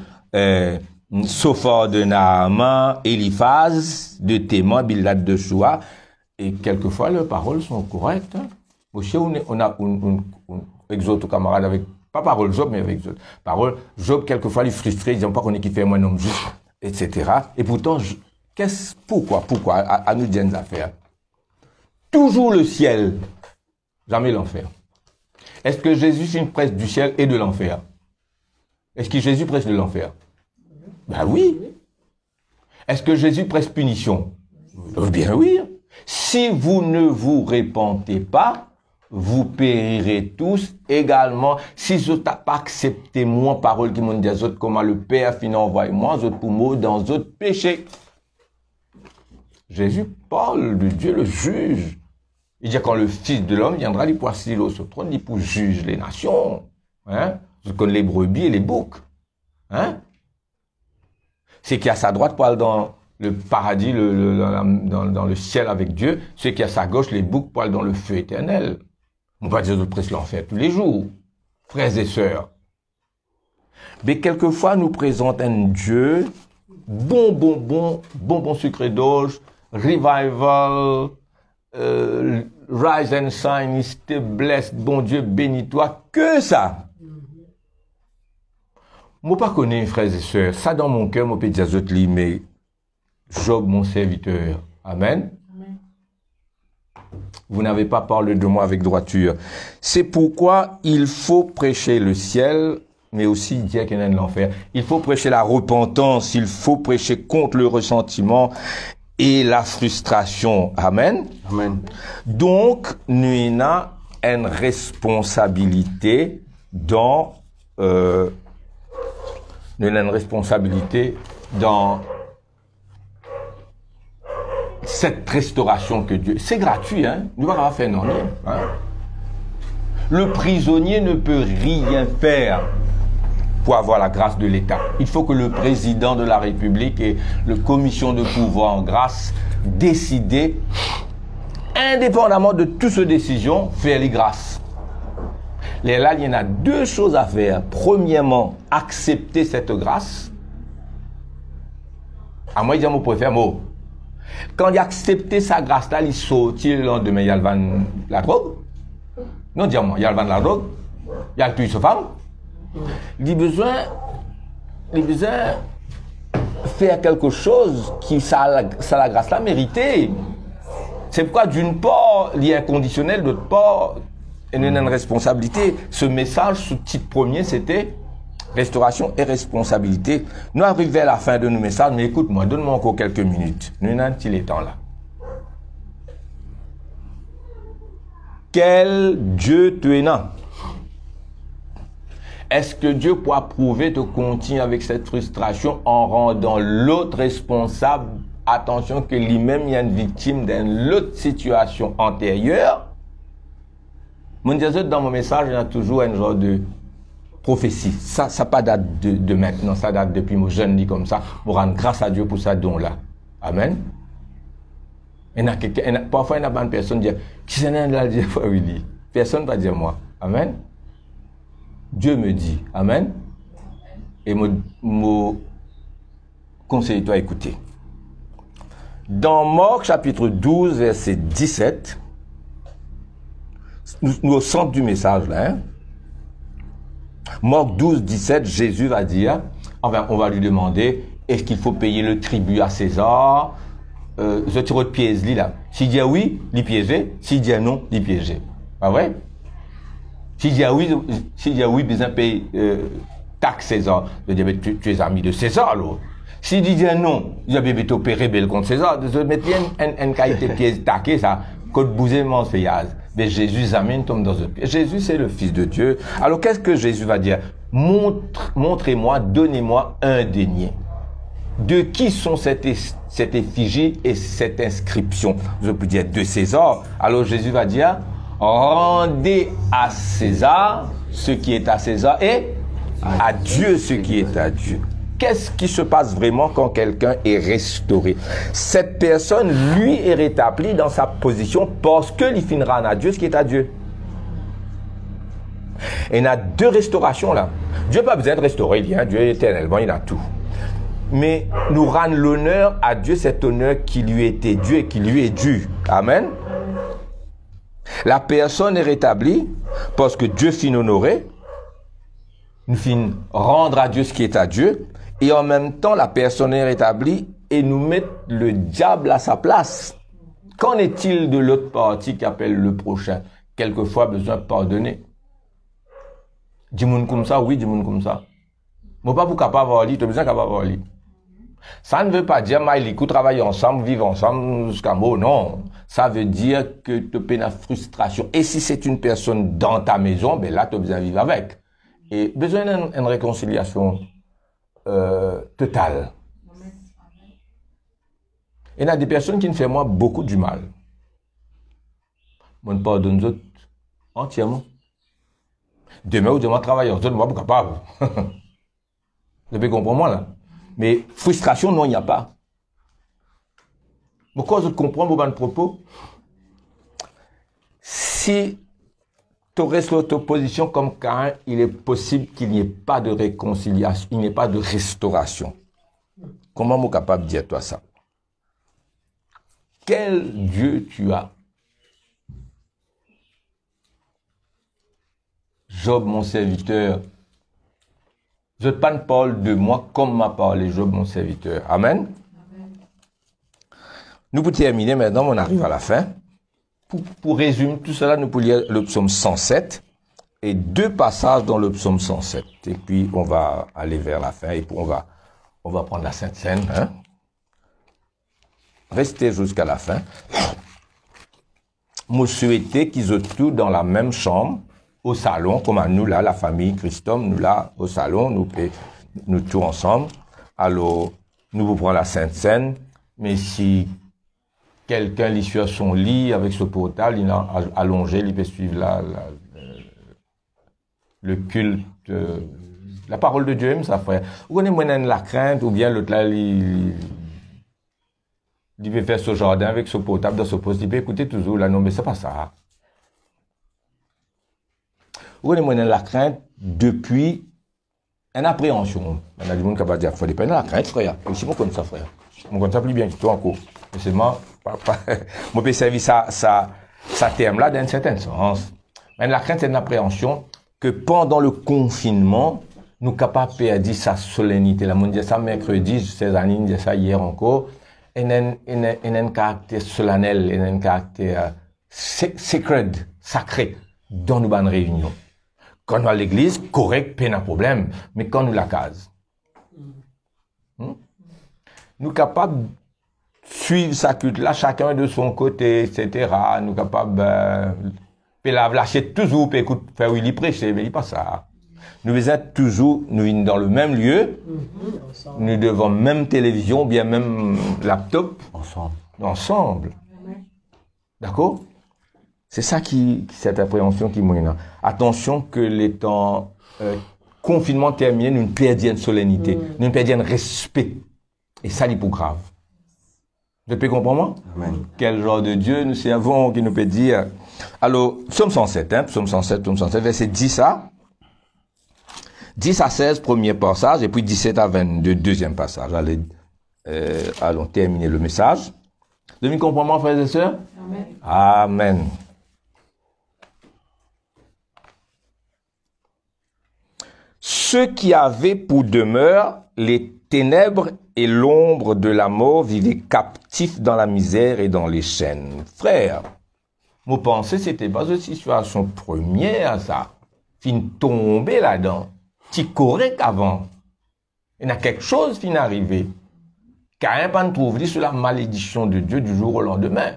Sophar de Naaman, Eliphaz de Théman, Bildad de Choua, et quelquefois leurs paroles sont correctes. Hein. Aussi, on a un exote camarade avec, pas parole Job, mais avec Job. Parole, Job, quelquefois, il est frustré, ils disent pas qu'on est qui fait un homme juste, etc. Et pourtant, pourquoi, à nous dire une affaire. Toujours le ciel, jamais l'enfer. Est-ce que Jésus prêche du ciel et de l'enfer? Est-ce que Jésus prêche de l'enfer? Ben oui. Est-ce que Jésus prêche punition? Bien oui. Si vous ne vous repentez pas, vous périrez tous également. Si vous n'avez pas accepté mon parole qui m'ont dit aux autres, comment le Père finit envoie moi, aux autres pour mourir dans d'autres péchés. Jésus parle de Dieu le juge. Il dit quand le Fils de l'homme viendra, il pourra s'asseoir sur le trône, il pourra juger les nations. Hein? Comme les brebis et les boucs. Hein? C'est qui à sa droite parle dans le paradis, dans le ciel avec Dieu. Ceux qui à sa gauche, les boucs parlent dans le feu éternel. On va dire de presque l'enfer tous les jours. Frères et sœurs. Mais quelquefois, nous présente un Dieu bon sucré d'orge, revival, rise and shine, stay blessed, bon Dieu, bénis-toi, que ça. Moi, pas connais, frères et sœurs, ça dans mon cœur, moi, peux dire, mais Job, mon serviteur. Amen. Amen. Vous n'avez pas parlé de moi avec droiture. C'est pourquoi il faut prêcher le ciel, mais aussi dire qu'il y a de l'enfer. Il faut prêcher la repentance, il faut prêcher contre le ressentiment et la frustration. Amen. Amen. Donc, nous avons une responsabilité dans cette restauration que Dieu... C'est gratuit, hein? Nous n'avons pas fait non, hein? Le prisonnier ne peut rien faire pour avoir la grâce de l'État. Il faut que le président de la République et la commission de pouvoir en grâce décident, indépendamment de toutes ces décisions, faire les grâces. Là, il y en a deux choses à faire. Premièrement, accepter cette grâce. À moi, il dit, moi, pour faire mot. Quand il a accepté sa grâce, là, il sortit le lendemain, il y a la drogue. Non, dis-moi, il y a la drogue. Il y a le tuer sa femme. Il a besoin faire quelque chose qui, ça la grâce là, mérité. C'est pourquoi, d'une part, il y a inconditionnel, d'autre part, il y a une responsabilité. Ce message, ce titre premier, c'était restauration et responsabilité. Nous arrivons à la fin de nos messages, mais écoute-moi, donne-moi encore quelques minutes. Nous avons un petit temps là. Quel Dieu tu es là? Est-ce que Dieu pourra prouver de continuer avec cette frustration en rendant l'autre responsable? Attention que lui-même il y a une victime d'une autre situation antérieure. Dans mon message, il y a toujours un genre de prophétie. Ça pas date de maintenant, ça date depuis mon jeune dit comme ça, pour rendre grâce à Dieu pour ce don-là. Amen. Parfois, il y a une personne qui dit, qui s'en est là, oui, personne ne va dire moi. Amen. Dieu me dit, amen. Et mon conseille toi écouter. Dans Marc chapitre 12, verset 17, nous au centre du message là, hein? Marc 12, 17, Jésus va dire, enfin, on va lui demander, est-ce qu'il faut payer le tribut à César? Je tire de piège là. S'il dit oui, il piégé. S'il dit non, il piégé. Pas vrai? S'il dit oui, besoin de payer taxe César. Je dis, mais tu es ami de César, alors. S'il dit non, il dit, mais tu es rebelle contre César. Je mets bien un qualité piège taqué, ça. Côte bousée, mon feuillage. Mais Jésus amène tombe dans un piège. Jésus, c'est le Fils de Dieu. Alors, qu'est-ce que Jésus va dire? Montrez-moi, donnez-moi un denier. De qui sont cette effigie et cette inscription? Je peux dire de César. Alors Jésus va dire, rendez à César ce qui est à César et à Dieu ce qui est à Dieu. Qu'est-ce qui se passe vraiment quand quelqu'un est restauré? Cette personne, lui, est rétablie dans sa position parce qu'il finira à Dieu ce qui est à Dieu. Et il y a deux restaurations là. Dieu n'a pas besoin de restaurer, il dit, hein, Dieu éternellement, il a tout. Mais nous rendre l'honneur à Dieu, cet honneur qui lui était dû et qui lui est dû. Amen. La personne est rétablie parce que Dieu finit honorer, nous finit rendre à Dieu ce qui est à Dieu, et en même temps la personne est rétablie et nous met le diable à sa place. Qu'en est-il de l'autre partie qui appelle le prochain? Quelquefois besoin de pardonner. Dis-moi comme ça, oui, dis-moi comme ça. Mais pas pour capable avoir lui, tu as besoin capable avoir lui. Ça ne veut pas dire, écoute, travailler ensemble, vivre ensemble jusqu'à mot, non. Ça veut dire que tu as une frustration. Et si c'est une personne dans ta maison, ben là, tu as besoin de vivre avec. Et besoin d'une réconciliation totale. Et il y a des personnes qui me font moi beaucoup du mal. Moi, je pardonne les autres entièrement. Demain ou demain, travailler ensemble, moi, je suis capable. Vous avez compris moi, là? Mais frustration, non, il n'y a pas. Pourquoi je comprends vos propos? Si tu restes sur ta position comme Caïn, il est possible qu'il n'y ait pas de réconciliation, il n'y ait pas de restauration. Comment suis-je capable de dire toi ça? Quel Dieu tu as? Job, mon serviteur. Je ne parle de moi comme m'a parlé Job, mon serviteur. Amen. Amen. Nous pour terminer maintenant, on arrive à la fin. Pour résumer tout cela, nous pouvons lire le psaume 107 et 2 passages dans le psaume 107. Et puis, on va aller vers la fin et puis on va prendre la Sainte Seine. Hein? Restez jusqu'à la fin. Moi, souhaitez qu'ils soient tous dans la même chambre, au salon, comme à nous là, la famille Christophe, nous là, au salon, nous tous ensemble. Alors, nous vous prenons la Sainte Seine, mais si quelqu'un lit sur son lit avec ce portable, il a allongé, il peut suivre le culte, la parole de Dieu, ça frère. Vous connaissez la crainte, ou bien l'autre là, il peut faire ce jardin avec ce portable dans ce poste, il peut écouter toujours là, non, mais c'est pas ça. Vous connaissez la crainte depuis une appréhension. On a du monde qui va dire, il faut dépendre de la crainte, frère. Et aussi, moi, comme ça, frère. Moi, comme ça, plus bien que toi encore. Mais seulement, moi, peux servir ça terme-là dans un certain sens. Mais la crainte, c'est une appréhension que pendant le confinement, nous sommes capables de perdre sa solennité. La monde dit ça mercredi, ces années, dit ça hier encore. Et il y a un caractère solennel, il y a un caractère sacré dans nos bonnes réunions. Quand nous à l'église, correct, pas de problème. Mais quand nous la case, nous sommes capables de suivre sa culte là, chacun de son côté, etc. Nous sommes capables de lâcher toujours, de faire où il prêcher, mais il pas ça. Nous devons toujours, nous sommes dans le même lieu, nous devons même télévision, bien même laptop, ensemble. D'accord? C'est ça cette appréhension qui mouille. Attention que les temps confinement terminé, nous ne perdions une solennité, nous ne perdions un respect. Et ça, c'est pour grave. Vous pouvez comprendre? Amen. Quel genre de Dieu nous servons qui nous peut dire. Alors, psaume 107, psaume 107, verset 10 à 16, premier passage, et puis 17 à 22, deuxième passage. Allons terminer le message. Vous avez compris, frères et sœurs? Amen. Amen. Ceux qui avaient pour demeure les ténèbres et l'ombre de la mort vivaient captifs dans la misère et dans les chaînes. Frère, vous pensez que c'était pas une situation première, ça. Fin tomber là-dedans. C'est correct avant. Il y a quelque chose qui est arrivé. Caïn pas trouvé sur la malédiction de Dieu du jour au lendemain.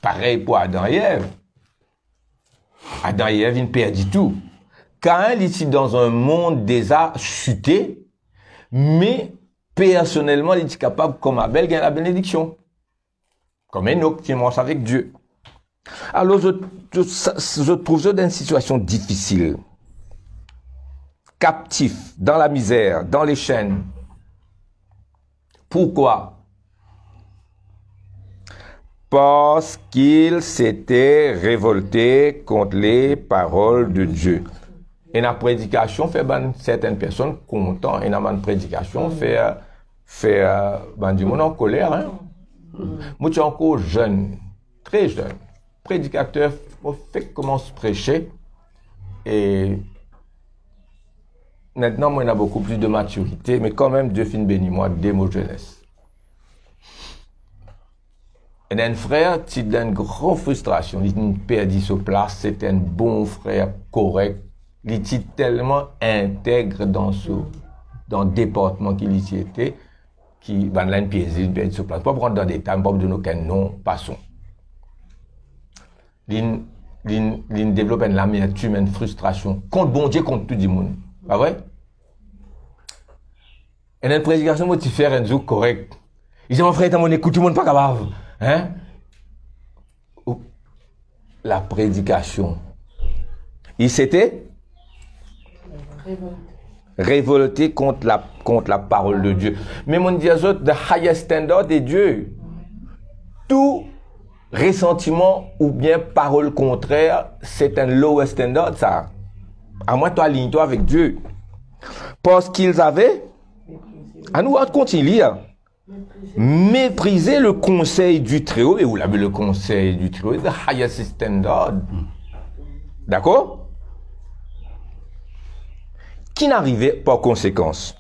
Pareil pour Adam et Ève. Adam et Ève, ils perdent tout. Caïn est ici dans un monde déjà chuté, mais personnellement, il est capable, comme Abel, de gagner la bénédiction. Comme Enoch qui marche avec Dieu. Alors, je trouve ça dans une situation difficile. Captif, dans la misère, dans les chaînes. Pourquoi? Parce qu'il s'était révolté contre les paroles de Dieu. Et la prédication fait certaines personnes contentes. Et la prédication fait du monde en colère. Hein? Moi, je suis encore jeune, très jeune. Prédicateur, au fait commence à prêcher. Et maintenant, moi, il y a beaucoup plus de maturité. Mais quand même, Dieu finit béni moi dès ma jeunesse. Et un frère, il a une grande frustration. Il a perdu sa place. C'était un bon frère, correct. il était tellement intègre dans le département qu'il y était, qui va là une pièce sur place. Pas prendre dans des détails, pas donner aucun nom, passons. Il développe une amertume, une frustration contre bon Dieu, contre tout le monde. Pas vrai? Et dans une prédication, moi, tu fais un jour correct. Il dit, mon frère, mon écoute, tout le monde pas capable. Hein? La prédication. Il s'était révolté contre la parole de Dieu. Mais mon Dieu, the highest standard de Dieu. Tout ressentiment ou bien parole contraire, c'est un lower standard, ça. À moins toi, aligne-toi avec Dieu. Parce qu'ils avaient, à nous, on continue à lire. Mépriser le conseil du Très-Haut, et vous l'avez le conseil du Très-Haut, the highest standard. D'accord? Qui n'arrivait par conséquence.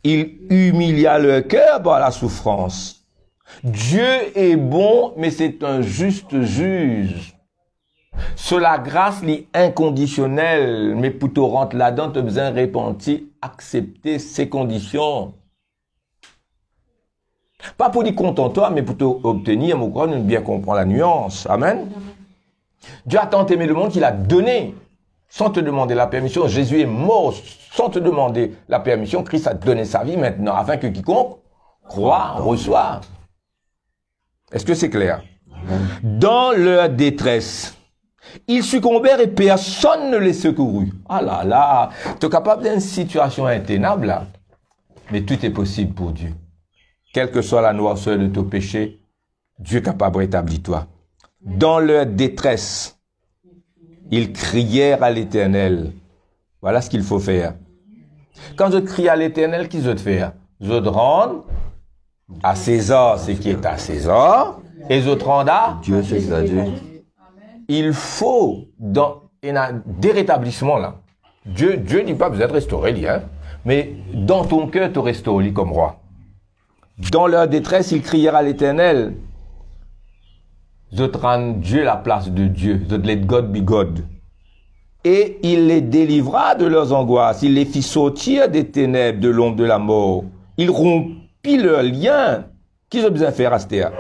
Il humilia leur cœur par la souffrance. Dieu est bon, mais c'est un juste juge. Sur la grâce li inconditionnelle, mais pour te rentrer là-dedans, tu as besoin de repentir, accepter ses conditions. Pas pour dire contente-toi, mais pour obtenir, mon corps, bien comprendre la nuance. Amen. Dieu a tant aimé le monde qu'il a donné, sans te demander la permission. Jésus est mort, sans te demander la permission. Christ a donné sa vie maintenant, afin que quiconque croit, reçoit. Est-ce que c'est clair? Dans leur détresse, ils succombèrent et personne ne les secourut. Ah là là, tu es capable d'une situation intenable là, mais tout est possible pour Dieu. Quelle que soit la noirceur de ton péché, Dieu est capable de rétablir toi. Dans leur détresse, ils crièrent à l'Éternel. Voilà ce qu'il faut faire. Quand je crie à l'Éternel, qu'est-ce que je dois faire? Je dois rendre à César ce qui est à César, et je dois rendre à Dieu, ce qu'il a dit. Il faut, il y a des rétablissements là. Dieu dit pas vous êtes restauré, hein, mais dans ton cœur, tu restauré comme roi. Dans leur détresse, ils crièrent à l'Éternel. Je rends Dieu la place de Dieu. Je let God be God. Et il les délivra de leurs angoisses. Il les fit sortir des ténèbres, de l'ombre de la mort. Il rompit leurs liens. Qu'ils ont besoin de faire à cette terre?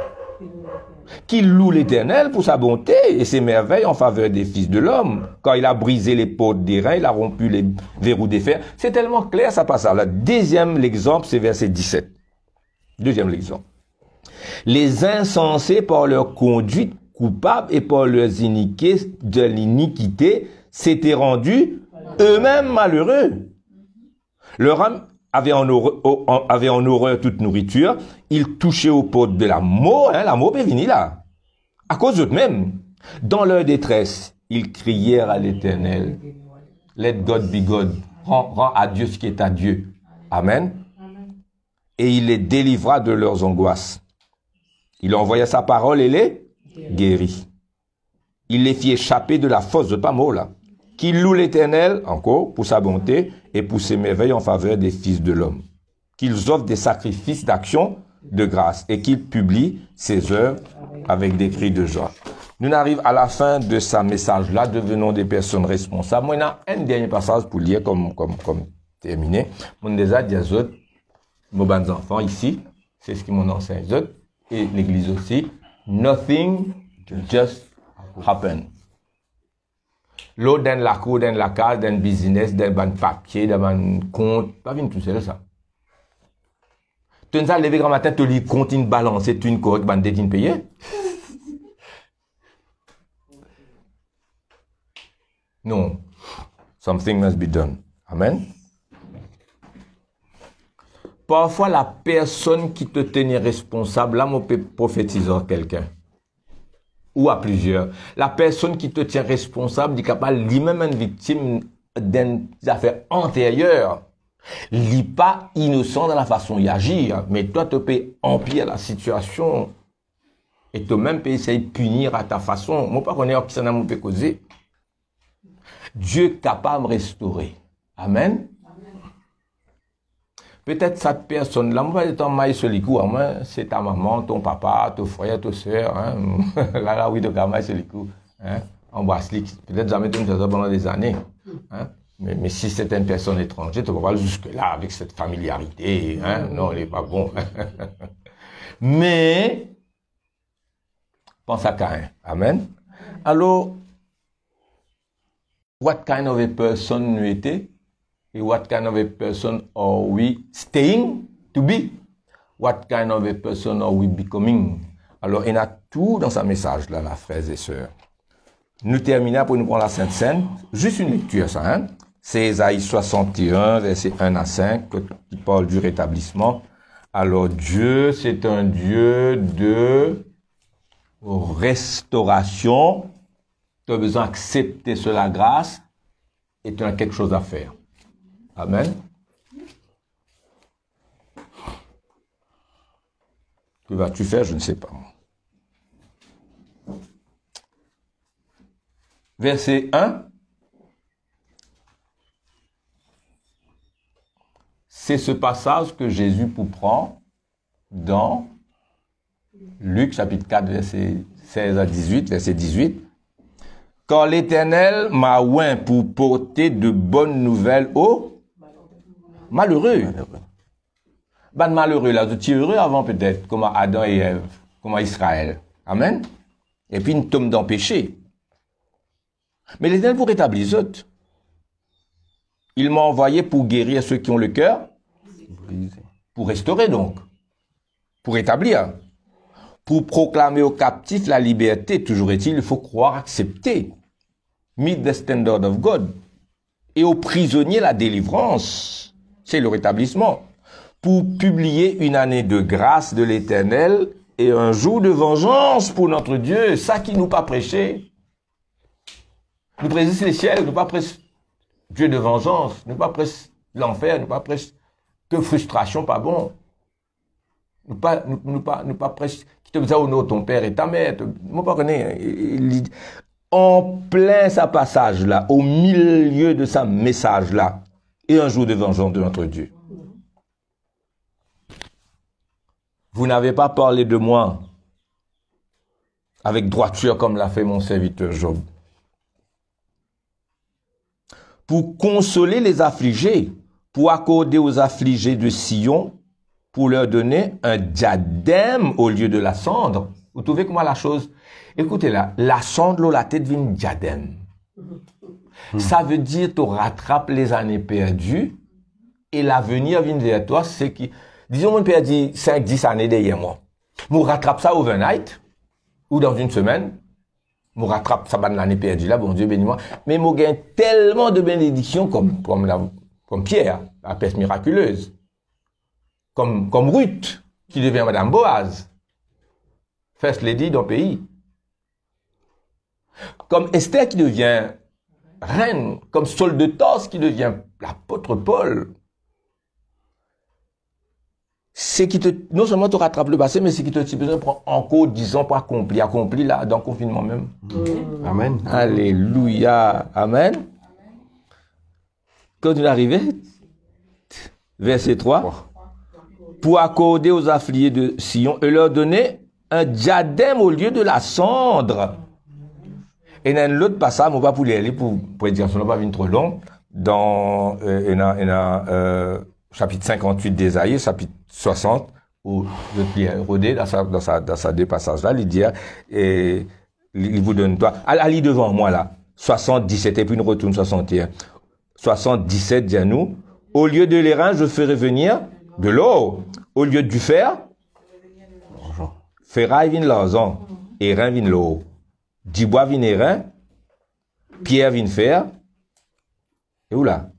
Qu'il loue l'Éternel pour sa bonté et ses merveilles en faveur des fils de l'homme. Quand il a brisé les portes des reins, il a rompu les verrous des fers. C'est tellement clair, ça passe à la deuxième l'exemple, c'est verset 17. Deuxième exemple. Les insensés par leur conduite coupable et par leurs iniquités de l'iniquité s'étaient rendus eux-mêmes malheureux. Leur âme avait en horreur toute nourriture. Ils touchaient aux portes de la mort. La mort est venue là. À cause d'eux-mêmes. Dans leur détresse, ils crièrent à l'Éternel. Let God be God. Rends à Dieu ce qui est à Dieu. Amen. Et il les délivra de leurs angoisses. Il envoya sa parole et les guérit. Il les fit échapper de la fosse de Pamo, là. Qu'il loue l'Éternel, encore, pour sa bonté et pour ses merveilles en faveur des fils de l'homme. Qu'ils offrent des sacrifices d'action de grâce et qu'ils publient ses œuvres avec des cris de joie. Nous arrivons à la fin de ce message-là, devenons des personnes responsables. Moi, il y a un dernier passage pour lire comme terminé. Mon déjà dit aux autres, mes bons enfants ici, c'est ce qu'ils m'ont enseigné aux autres, et l'église aussi, nothing just happen. L'autre dans la cour, dans la case, dans le business, dans le papier, dans le compte, pas venir tout seul ça. Tu ne sais lever grand matin, tu lis compte, une balance, tu une correcte, bande de payer. Non. Something must be done. Amen. Parfois, la personne qui te tenait responsable, là, on peut prophétiser à quelqu'un. Ou à plusieurs. La personne qui te tient responsable, dit capable, lui-même une victime d'une affaire antérieure. Lui pas innocent dans la façon d'y agir. Mais toi, tu peux empirer la situation. Et toi-même, peux essayer de punir à ta façon. Moi, pas connaître qui s'en a mon peut causer. Dieu est capable de restaurer. Amen. Peut-être cette personne-là, moi, je maille sur les coups, c'est ta maman, ton papa, ton frère, ton soeur, hein. Là, oui, tu maille sur les coups, hein. Embrasse-les. Peut-être jamais tu me faisais pendant des années, hein. Mais si c'est une personne étrangère, tu ne vas pas aller jusque-là avec cette familiarité. Hein? Non, il n'est pas bon. Mais, pense à Caïn. Amen. Alors, what kind of a person you était? Et what kind of a person are we staying to be? What kind of a person are we becoming? Alors, il y a tout dans ce message-là, là, frères et sœurs. Nous terminons pour nous prendre la Sainte Seine. Juste une lecture, ça, hein? C'est Ésaïe 61, versets 1 à 5, qui parle du rétablissement. Alors, Dieu, c'est un Dieu de restauration. Tu as besoin d'accepter cela grâce et tu as quelque chose à faire. Amen. Que vas-tu faire? Je ne sais pas. Verset 1. C'est ce passage que Jésus prend dans Luc chapitre 4, verset 16 à 18, verset 18. Quand l'Éternel m'a oint pour porter de bonnes nouvelles aux malheureux. Ben malheureux là, tu es heureux avant peut-être, comme Adam et Ève, comme Israël. Amen. Et puis nous tombons dans le péché. Mais l'Éternel pour rétablir les autres. Il m'a envoyé pour guérir ceux qui ont le cœur brisé. Pour restaurer donc. Pour rétablir. Pour proclamer aux captifs la liberté. Toujours est-il, il faut croire, accepter. Meet the standard of God. Et aux prisonniers la délivrance. C'est le rétablissement. Pour publier une année de grâce de l'Éternel et un jour de vengeance pour notre Dieu. Ça qui nous pas prêché. Nous prêchons les ciels, nous pas prêchons Dieu de vengeance, nous pas prêchons l'enfer, nous pas prêchons que frustration, pas bon. Nous pas prêchons qui te dit au nom de ton père et ta mère. Moi pas connais. En plein sa passage là, au milieu de sa message là, et un jour de vengeance de notre Dieu. Vous n'avez pas parlé de moi avec droiture comme l'a fait mon serviteur Job. Pour consoler les affligés, pour accorder aux affligés de Sion, pour leur donner un diadème au lieu de la cendre. Vous trouvez comment la chose? Écoutez là, la cendre, la tête devient diadème. Ça veut dire tu rattrapes les années perdues et l'avenir vient vers toi, c'est qui, disons, mon père dit 5-10 années derrière moi. Je rattrape ça overnight ou dans une semaine. Je rattrape ça l'année perdue là, bon Dieu bénis-moi. Mais je gagne tellement de bénédictions comme Pierre, la peste miraculeuse. Comme Ruth, qui devient Madame Boaz. First Lady dans le pays. Comme Esther qui devient reine. Comme Saul de Tarse qui devient l'apôtre Paul. C'est qui te, non seulement te rattrape le passé, mais c'est qui te besoin de prendre encore 10 ans pour accomplir là, dans le confinement même. Amen. Alléluia. Amen. Quand il est arrivé, verset 3, pour accorder aux affligés de Sion et leur donner un diadème au lieu de la cendre. Et dans l'autre passage, on va pour les aller pour dire, ça n'a pas venir trop long, dans, chapitre 58 d'Ésaïe, chapitre 60, où Pierre Rodé, dans sa deux passages-là, il dit, et il vous donne toi, allez devant moi là, 77, et puis il retourne 61. 77, dit à nous, au lieu de l'airain, je ferai venir de l'eau. Au lieu du fer, ferraille vient l'argent, airain vient l'eau. Du bois vient airain, pierre vient fer, et où là?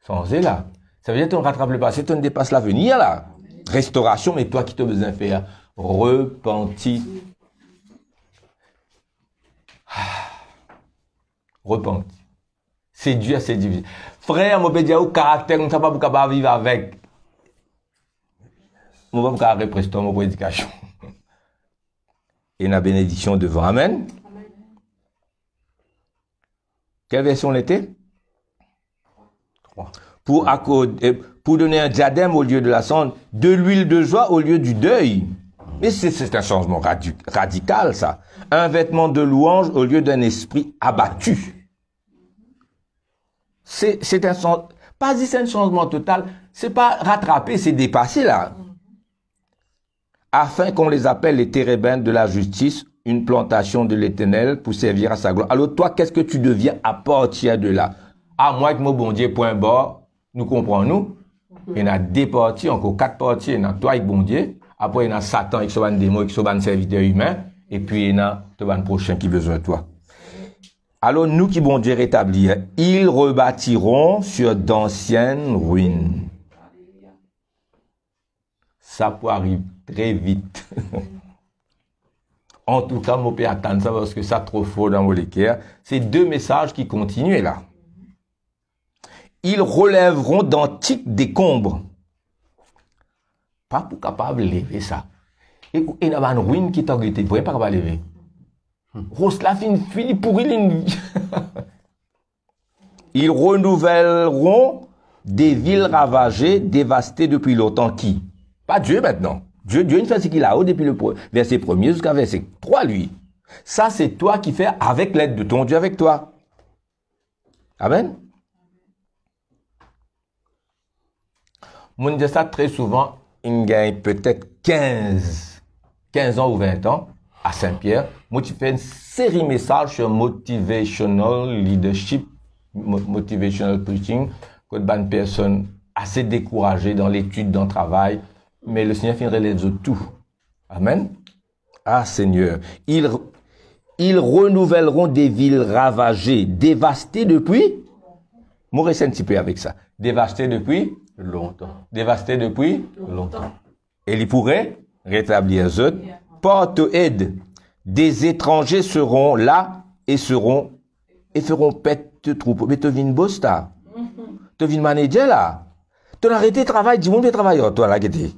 Sans là. Ça veut dire que tu rattrapes le passé, tu ne dépasses l'avenir, là. Restauration, mais toi qui t'as besoin de faire repentir. Repentir. C'est Dieu, c'est difficile. Frère, mon pédia au caractère, on ne sait pas pourquoi vivre avec. On va pas represter mon prédication. Et la bénédiction devant. Amen. Quelle version l'était? 3. Pour donner un diadème au lieu de la cendre, de l'huile de joie au lieu du deuil. Mais c'est un changement radical, ça. Un vêtement de louange au lieu d'un esprit abattu. c'est un changement, pas dit c'est un changement total, c'est pas rattraper, c'est dépasser là. Afin qu'on les appelle les térébintes de la justice, une plantation de l'Éternel pour servir à sa gloire. Alors toi, qu'est-ce que tu deviens à partir de là? À moi que mon bon Dieu, point barre, nous comprenons. Il y a deux parties, encore 4 parties. Il y a toi avec bon Dieu. Après, il y a Satan avec son démon, avec son serviteur humain. Et puis, il y a le prochain qui a besoin de toi. Alors, nous qui bon Dieu rétablir, ils rebâtiront sur d'anciennes ruines. Ça peut arriver très vite. En tout cas, je peux attendre ça parce que ça trop fort dans mon cœur. C'est 2 messages qui continuent là. Ils relèveront d'antiques décombres. Pas pour capable de lever ça. Et il y a une ruine qui t'a été pour pas capable de lever. Rose la fin fini pourri. Ils renouvelleront des villes ravagées, dévastées depuis longtemps. Qui? Pas Dieu maintenant. Dieu il fait ce qu'il a haut depuis le verset 1er jusqu'à verset 3, lui. Ça, c'est toi qui fais avec l'aide de ton Dieu avec toi. Amen. Moi, je dis ça très souvent, il gagne peut-être 15 ans ou 20 ans à Saint-Pierre. Moi, tu fais une série de messages sur motivational leadership, motivational preaching, que bonne personne assez découragée dans l'étude, dans le travail. Mais le Seigneur finirait les autres tout. Amen. Ah, Seigneur. Ils renouvelleront des villes ravagées, dévastées depuis. Moi, je un petit peu avec ça. Dévastées depuis Longtemps. Dévastées depuis Longtemps. Et ils pourraient rétablir eux. Porte aide. Des étrangers seront là et feront pète troupeau. Mais tu viens de boss là. Tu viens de manager là. Tu as arrêté le travail, dis-moi de travailler, toi là, guettez.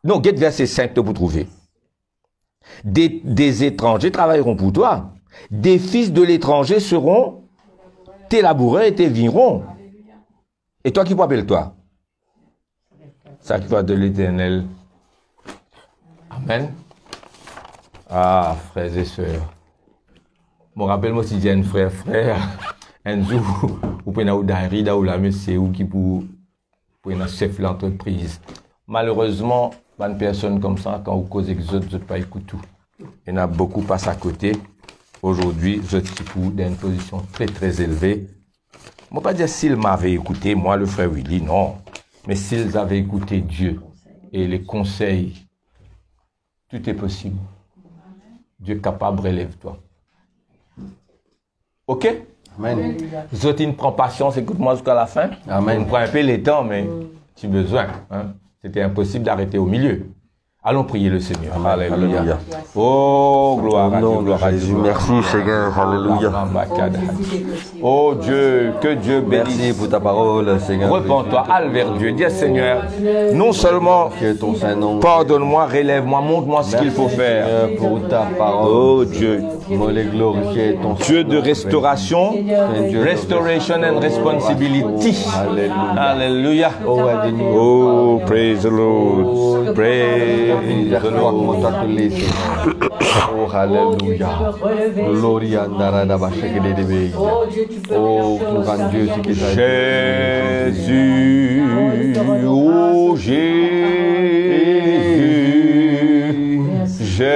Non, guette verset 5 pour trouver. Des étrangers travailleront pour toi. Des fils de l'étranger seront tes laboureurs et tes vignerons. Et toi qui t'appelles-toi? Sacrifice de l'Éternel. Amen. Ah, frères et sœurs. Bon, rappelle-moi si j'ai un frère, un jour, ou peut ou d'Henri, ou la c'est où qui pour un chef de l'entreprise. Malheureusement, une personne comme ça, quand vous causez que les autres ne pas écouter tout. Il y en a beaucoup passent à côté. Aujourd'hui, je suis dans une position très très élevée. Je ne vais pas dire s'ils m'avaient écouté, moi le frère Willy, non. Mais s'ils avaient écouté Dieu et les conseils, tout est possible. Dieu est capable, relève-toi. Ok? Amen. Zotine prend patience, écoute-moi jusqu'à la fin. Amen. On prend un peu les temps, mais tu as besoin. Hein? C'était impossible d'arrêter au milieu. Allons prier le Seigneur. Amen. Alléluia. Alléluia. Oh, gloire à Dieu. Gloire à Jésus. Merci, Seigneur. Alléluia. Oh Dieu, que Dieu bénisse. Merci pour ta parole, Seigneur. Repends-toi, allez vers Dieu. Dis Seigneur, non seulement Que ton Saint-Nom. pardonne-moi, relève-moi, montre-moi ce qu'il faut faire. Seigneur, pour ta parole. Oh Dieu, Moi, les glorifier ton Dieu de Saint-Nom. restoration, Dieu de restoration and responsibility. Alléluia. Alléluia. Oh, aide-nous. Oh, praise the Lord. Praise the Lord. Oh, alléluia. Gloria narada bashakede de be. Oh, tout grand Dieu, c'est qui t'a Jésus, oh Jésus, Jésus,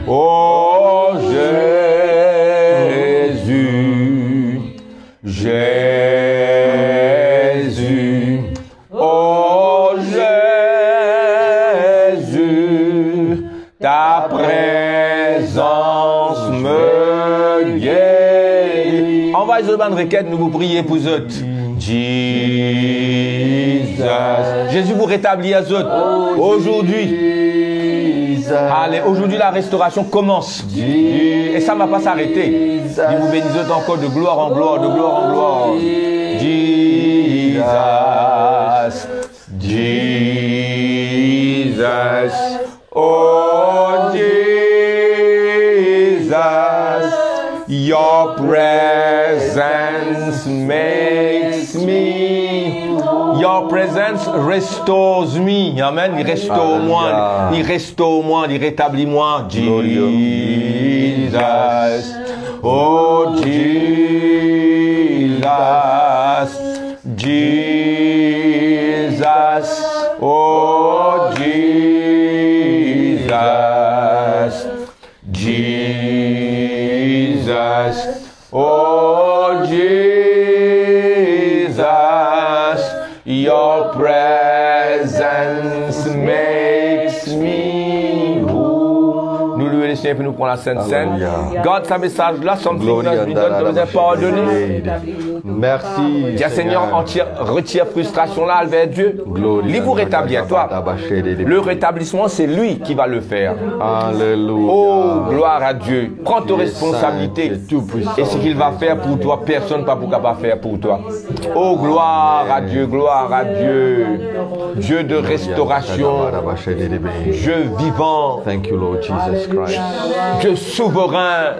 oh Jésus, Jésus, oh Jésus, ta présence me guérit. Envoyez une bonne requête, nous vous prions pour eux. Jesus. Jésus vous rétablit à eux. Aujourd'hui. Allez, aujourd'hui la restauration commence. Et ça ne va pas s'arrêter. Il vous bénisse encore de gloire en gloire, de gloire en gloire. Jesus. Jesus. Oh Jesus. Your presence makes me. Your presence restores me. Amen. Il restaure moi. Il restaure moi. Il rétablit moi. Jesus. Oh Jesus, Jesus, oh Jesus, Jesus, oh Jesus, your presence makes me whole. Nous louons les Seigneur, puis nous prenons la Sainte Seine. Alléluia. Garde sa message là, son Gloria lui donne de nous pardonner. Merci. Dis à Seigneur, retire frustration là vers Dieu. Lui vous rétablir, toi. Le rétablissement, c'est lui qui va le faire. Alléluia. Oh, gloire à Dieu. Prends tes responsabilités. Et ce qu'il va faire pour toi, personne ne va pas capable faire pour toi. Oh, gloire à Dieu, gloire à Dieu. Dieu de restauration. Dieu vivant. Thank you, Lord Jesus Christ. Dieu souverain.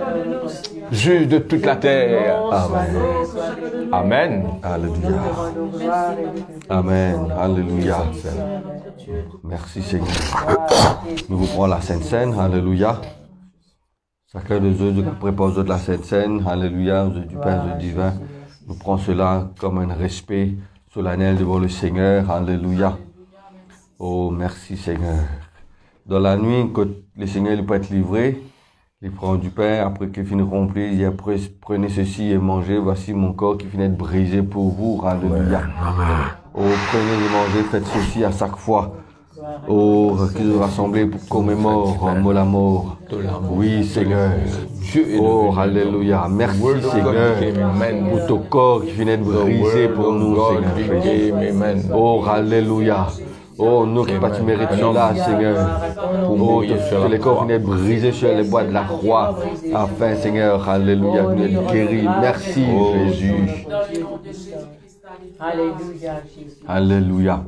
Juge de toute la terre. Amen. Amen. Alléluia. Amen. Alléluia. Merci Seigneur. Nous vous prenons la Sainte Seine. Alléluia. Chacun de eux prépare de la Sainte Seine. Alléluia. Du pain du divin. Nous prenons cela comme un respect solennel devant le Seigneur. Alléluia. Oh, merci Seigneur. Dans la nuit, quand le Seigneur peut être livré, il prend du pain, après qu'il finit rempli, il dit, prenez ceci et mangez, voici mon corps qui finit de briser pour vous. Alléluia. Oh, prenez et mangez, faites ceci à chaque fois. Oh, qui nous rassemblez pour commémorer la mort. Oui, Seigneur. Oh, alléluia. Merci, Seigneur, pour ton corps qui finit de briser pour nous, Seigneur. Oh, alléluia. Oh, nous qui pas tu mérites cela, Seigneur. Oh, que les corps viennent briser sur les bois de la croix. Afin, Seigneur, alléluia, nous être guéris. Merci, Jésus. Alléluia, Jésus. Alléluia.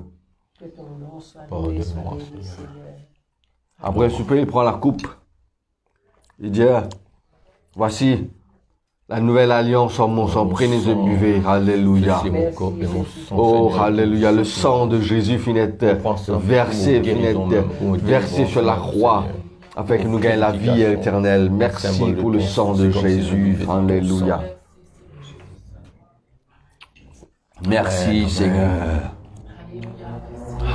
Que ton nom soit loué, soit béni, Seigneur. Après le souper, il prend la coupe. Il dit, voici la nouvelle alliance en mon sang, prenez et buvez. Alléluia. Oh, alléluia. Le sang de Jésus finit versé sur la croix, afin que nous gagnions la vie éternelle. Merci pour le sang de Jésus. Alléluia. Merci, Seigneur.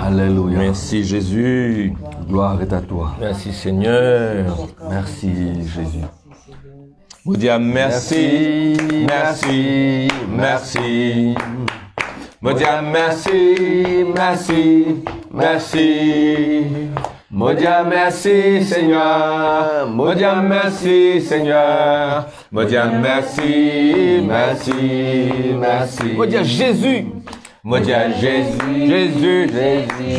Alléluia. Merci Jésus. Gloire est à toi. Merci Seigneur. Merci, Jésus. Vous dire merci, merci, merci. Vous dire merci, merci, merci. Vous dire merci Seigneur. Vous dire merci Seigneur. Vous dire merci, merci, merci. Vous dire Jésus. Vous dire Jésus, Jésus,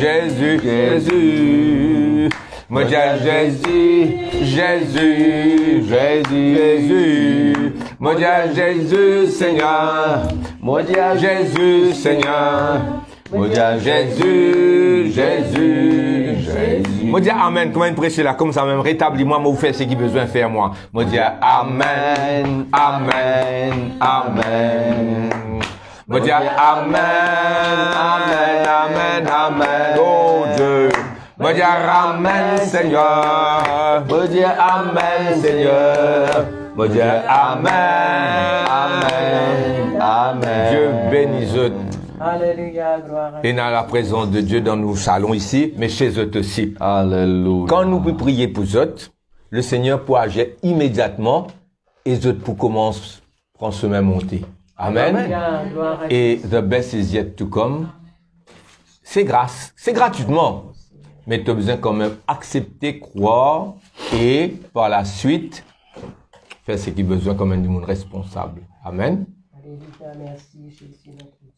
Jésus, Jésus. Moi dis Jésus, Jésus, Jésus, Jésus. Moi dis Jésus, Seigneur. Moi dis Jésus, Seigneur. Moi dis Jésus, Jésus, Jésus. Moi dis Amen. Comment il prêche là? Comme ça même rétablis-moi, moi vous faites ce qu'il besoin de faire moi. Moi dis Amen, Amen, Amen. Moi dis Amen, Amen, Amen, Amen. Oh Dieu. Moi dire Amen Seigneur. Moi dire Amen Seigneur. Moi dire Amen, Amen, Amen. Dieu bénisse eux. Alléluia, gloire à Dieu. Et dans la présence de Dieu dans nos salons ici, mais chez eux aussi. Alléluia. Quand nous pouvons prier pour eux, le Seigneur peut agir immédiatement et eux pour commencer à prendre ce même monter. Amen. Alléluia, gloire à Dieu. Et the best is yet to come. C'est grâce, c'est gratuitement. Mais tu as besoin quand même accepter, croire et par la suite faire ce qu'il a besoin comme un du monde responsable. Amen. Alléluia, merci Jésus notre Dieu.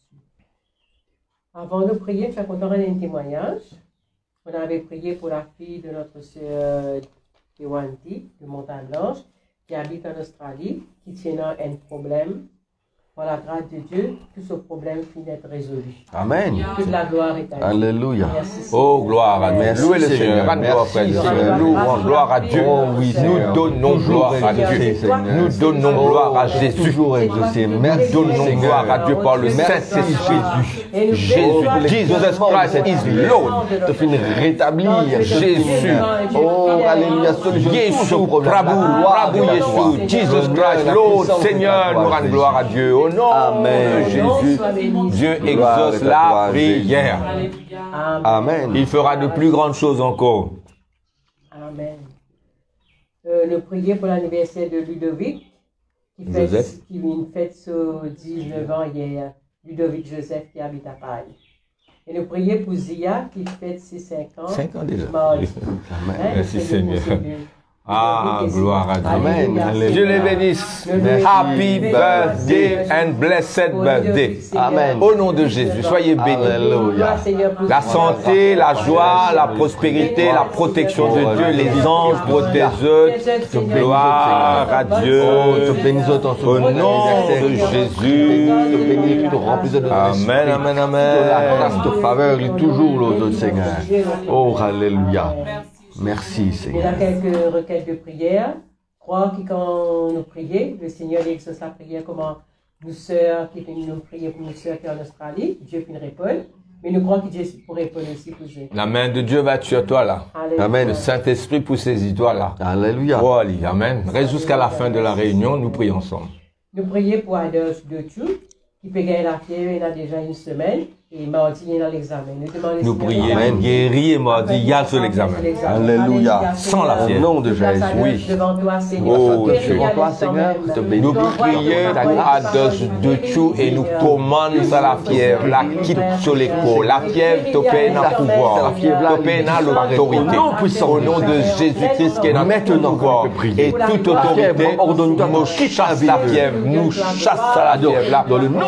Avant de prier, fait qu'on aura un témoignage. On avait prié pour la fille de notre sœur Tewanti de Montagne-Blanche qui habite en Australie, qui tient un problème Par la grâce de Dieu, tout ce problème finit d'être résolu. Amen. Toute la gloire est à Dieu. Alléluia. Merci, Seigneur. Oh, gloire à Dieu. Merci, Louez le Seigneur. Seigneur. Rendez gloire, frère. Merci, Seigneur. Louons gloire à Dieu. Oh oui, Nous Seigneur. donnons gloire à Dieu. Seigneur. Nous donnons gloire à Jésus. Toujours exaucé. Merci, Donnons Seigneur. gloire à Dieu par le Saint-Esprit. Jésus, Jesus Christ is Lord. Te finir rétablir. Jésus. Oh, alléluia. Jésus, Prabhu Jésus, Jesus Christ, Lord, Seigneur, nous rendons gloire à Dieu. Au nom Amen. de Jésus, Dieu exauce la prière. Amen. Amen. Il fera de plus grandes choses encore. Amen. Nous prions pour l'anniversaire de Ludovic, qui Joseph. fête ce 19 ans hier. Ludovic Joseph qui habite à Paris. Et nous prions pour Zia qui fête ses 5 ans. 5 ans déjà. Mardi. Amen. Hein, Merci, c'est le Seigneur. Seigneur. Ah, gloire à Dieu. Amen. Alléluia. Dieu les bénisse. Merci. Happy birthday and blessed birthday. Amen. Au nom de Jésus, soyez bénis. Alléluia. La santé, la joie, la prospérité, la protection de Dieu, les anges protégeux. Gloire à Dieu. Te bénissons ton Au nom de Jésus. Te bénis, te remplis de Amen, amen, La amen. grâce de faveur est toujours l'autre Seigneur. Oh, alléluia. Merci, Il y a Seigneur. quelques requêtes de prière. Croire que quand nous prions, le Seigneur exauce la prière, comment nous sœurs qui nous prions pour nos sœurs qui sont en Australie, Dieu peut nous répondre. Mais nous croyons que Dieu pourrait répondre aussi pour eux. La main de Dieu va être sur toi là. Alléluia. Amen. Le Saint-Esprit pour saisir-toi là. Alléluia. Oh, Ali, amen. Reste jusqu'à la fin de la réunion, nous prions ensemble. Nous prions pour Adolphe Dechou, qui peut gagner la fièvre, il a déjà une semaine, et mardi, il est dans l'examen. Nous prions, guéri et mardi, il y a sur l'examen. Alléluia. Sans la Au fièvre. nom de Jésus, oui. Devant toi, Seigneur. Oh, Guéris Dieu. Adolphe Devant toi, Seigneur, quand même. te bénis. Nous prions pour Adolphe Dechou et nous commandons à la fièvre, la quitte sur les corps. La fièvre, te paye dans le pouvoir. Te paye dans l'autorité. Au nom de Jésus-Christ qui est dans maintenant pouvoir. Et toute autorité, nous chasse la fièvre. Nous chasse la fièvre là.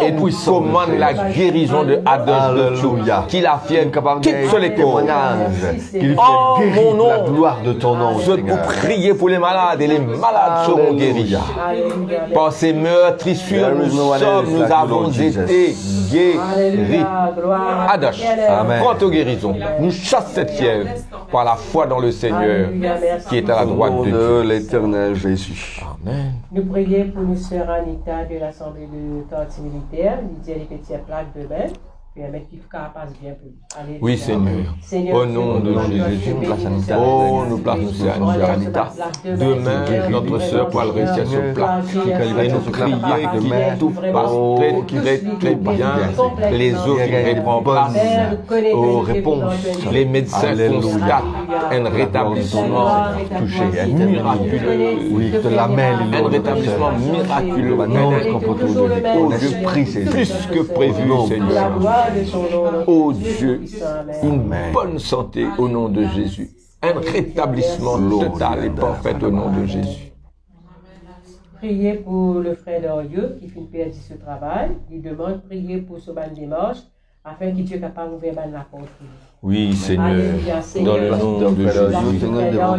Et nous commandons la guérison de Adolphe Dechou. Qui la fièvre quitte sur les corps. Qu'il Oh, fait mon guérir nom. la gloire de ton nom, Je Seigneur. pour prier pour les malades et les malades seront guéris. Alléluia. Par ces meurtrissures, nous avons été guéris. Alléluia. Gloire à Adoche, Amen. prends ta guérison. Nous chasse cette fièvre par la foi dans le Seigneur qui est à la Au droite nom de Dieu. de l'éternel Jésus. Amen. Nous prions pour nos sœurs Anita de l'Assemblée de quartier militaire. Lydia les petites plaques demain. Puis elle met tout cas passe bien pour lui. Alléluia. Oui, Seigneur. Au nom de Jésus, nous place Anita. Oh, nous place nous sœur Anita. Demain, notre sœur pourra le réussir sur place. Et nous prier qu'il tout passe très bien. Les autres qui répondent pas. aux réponses. Les médecins constatent un rétablissement miraculeux. Oui, de la main, Un rétablissement miraculeux. Oh, je prie, Seigneur. Plus que prévu, Seigneur. Oh Dieu, une bonne santé au nom de Jésus. Un rétablissement total et parfait au nom de Jésus. Priez pour le frère Dario qui finit de perdre ce travail. Il demande prier pour ce ban démarche afin que Dieu soit capable d'ouvrir la porte. Oui, Seigneur, dans le nom de Jésus.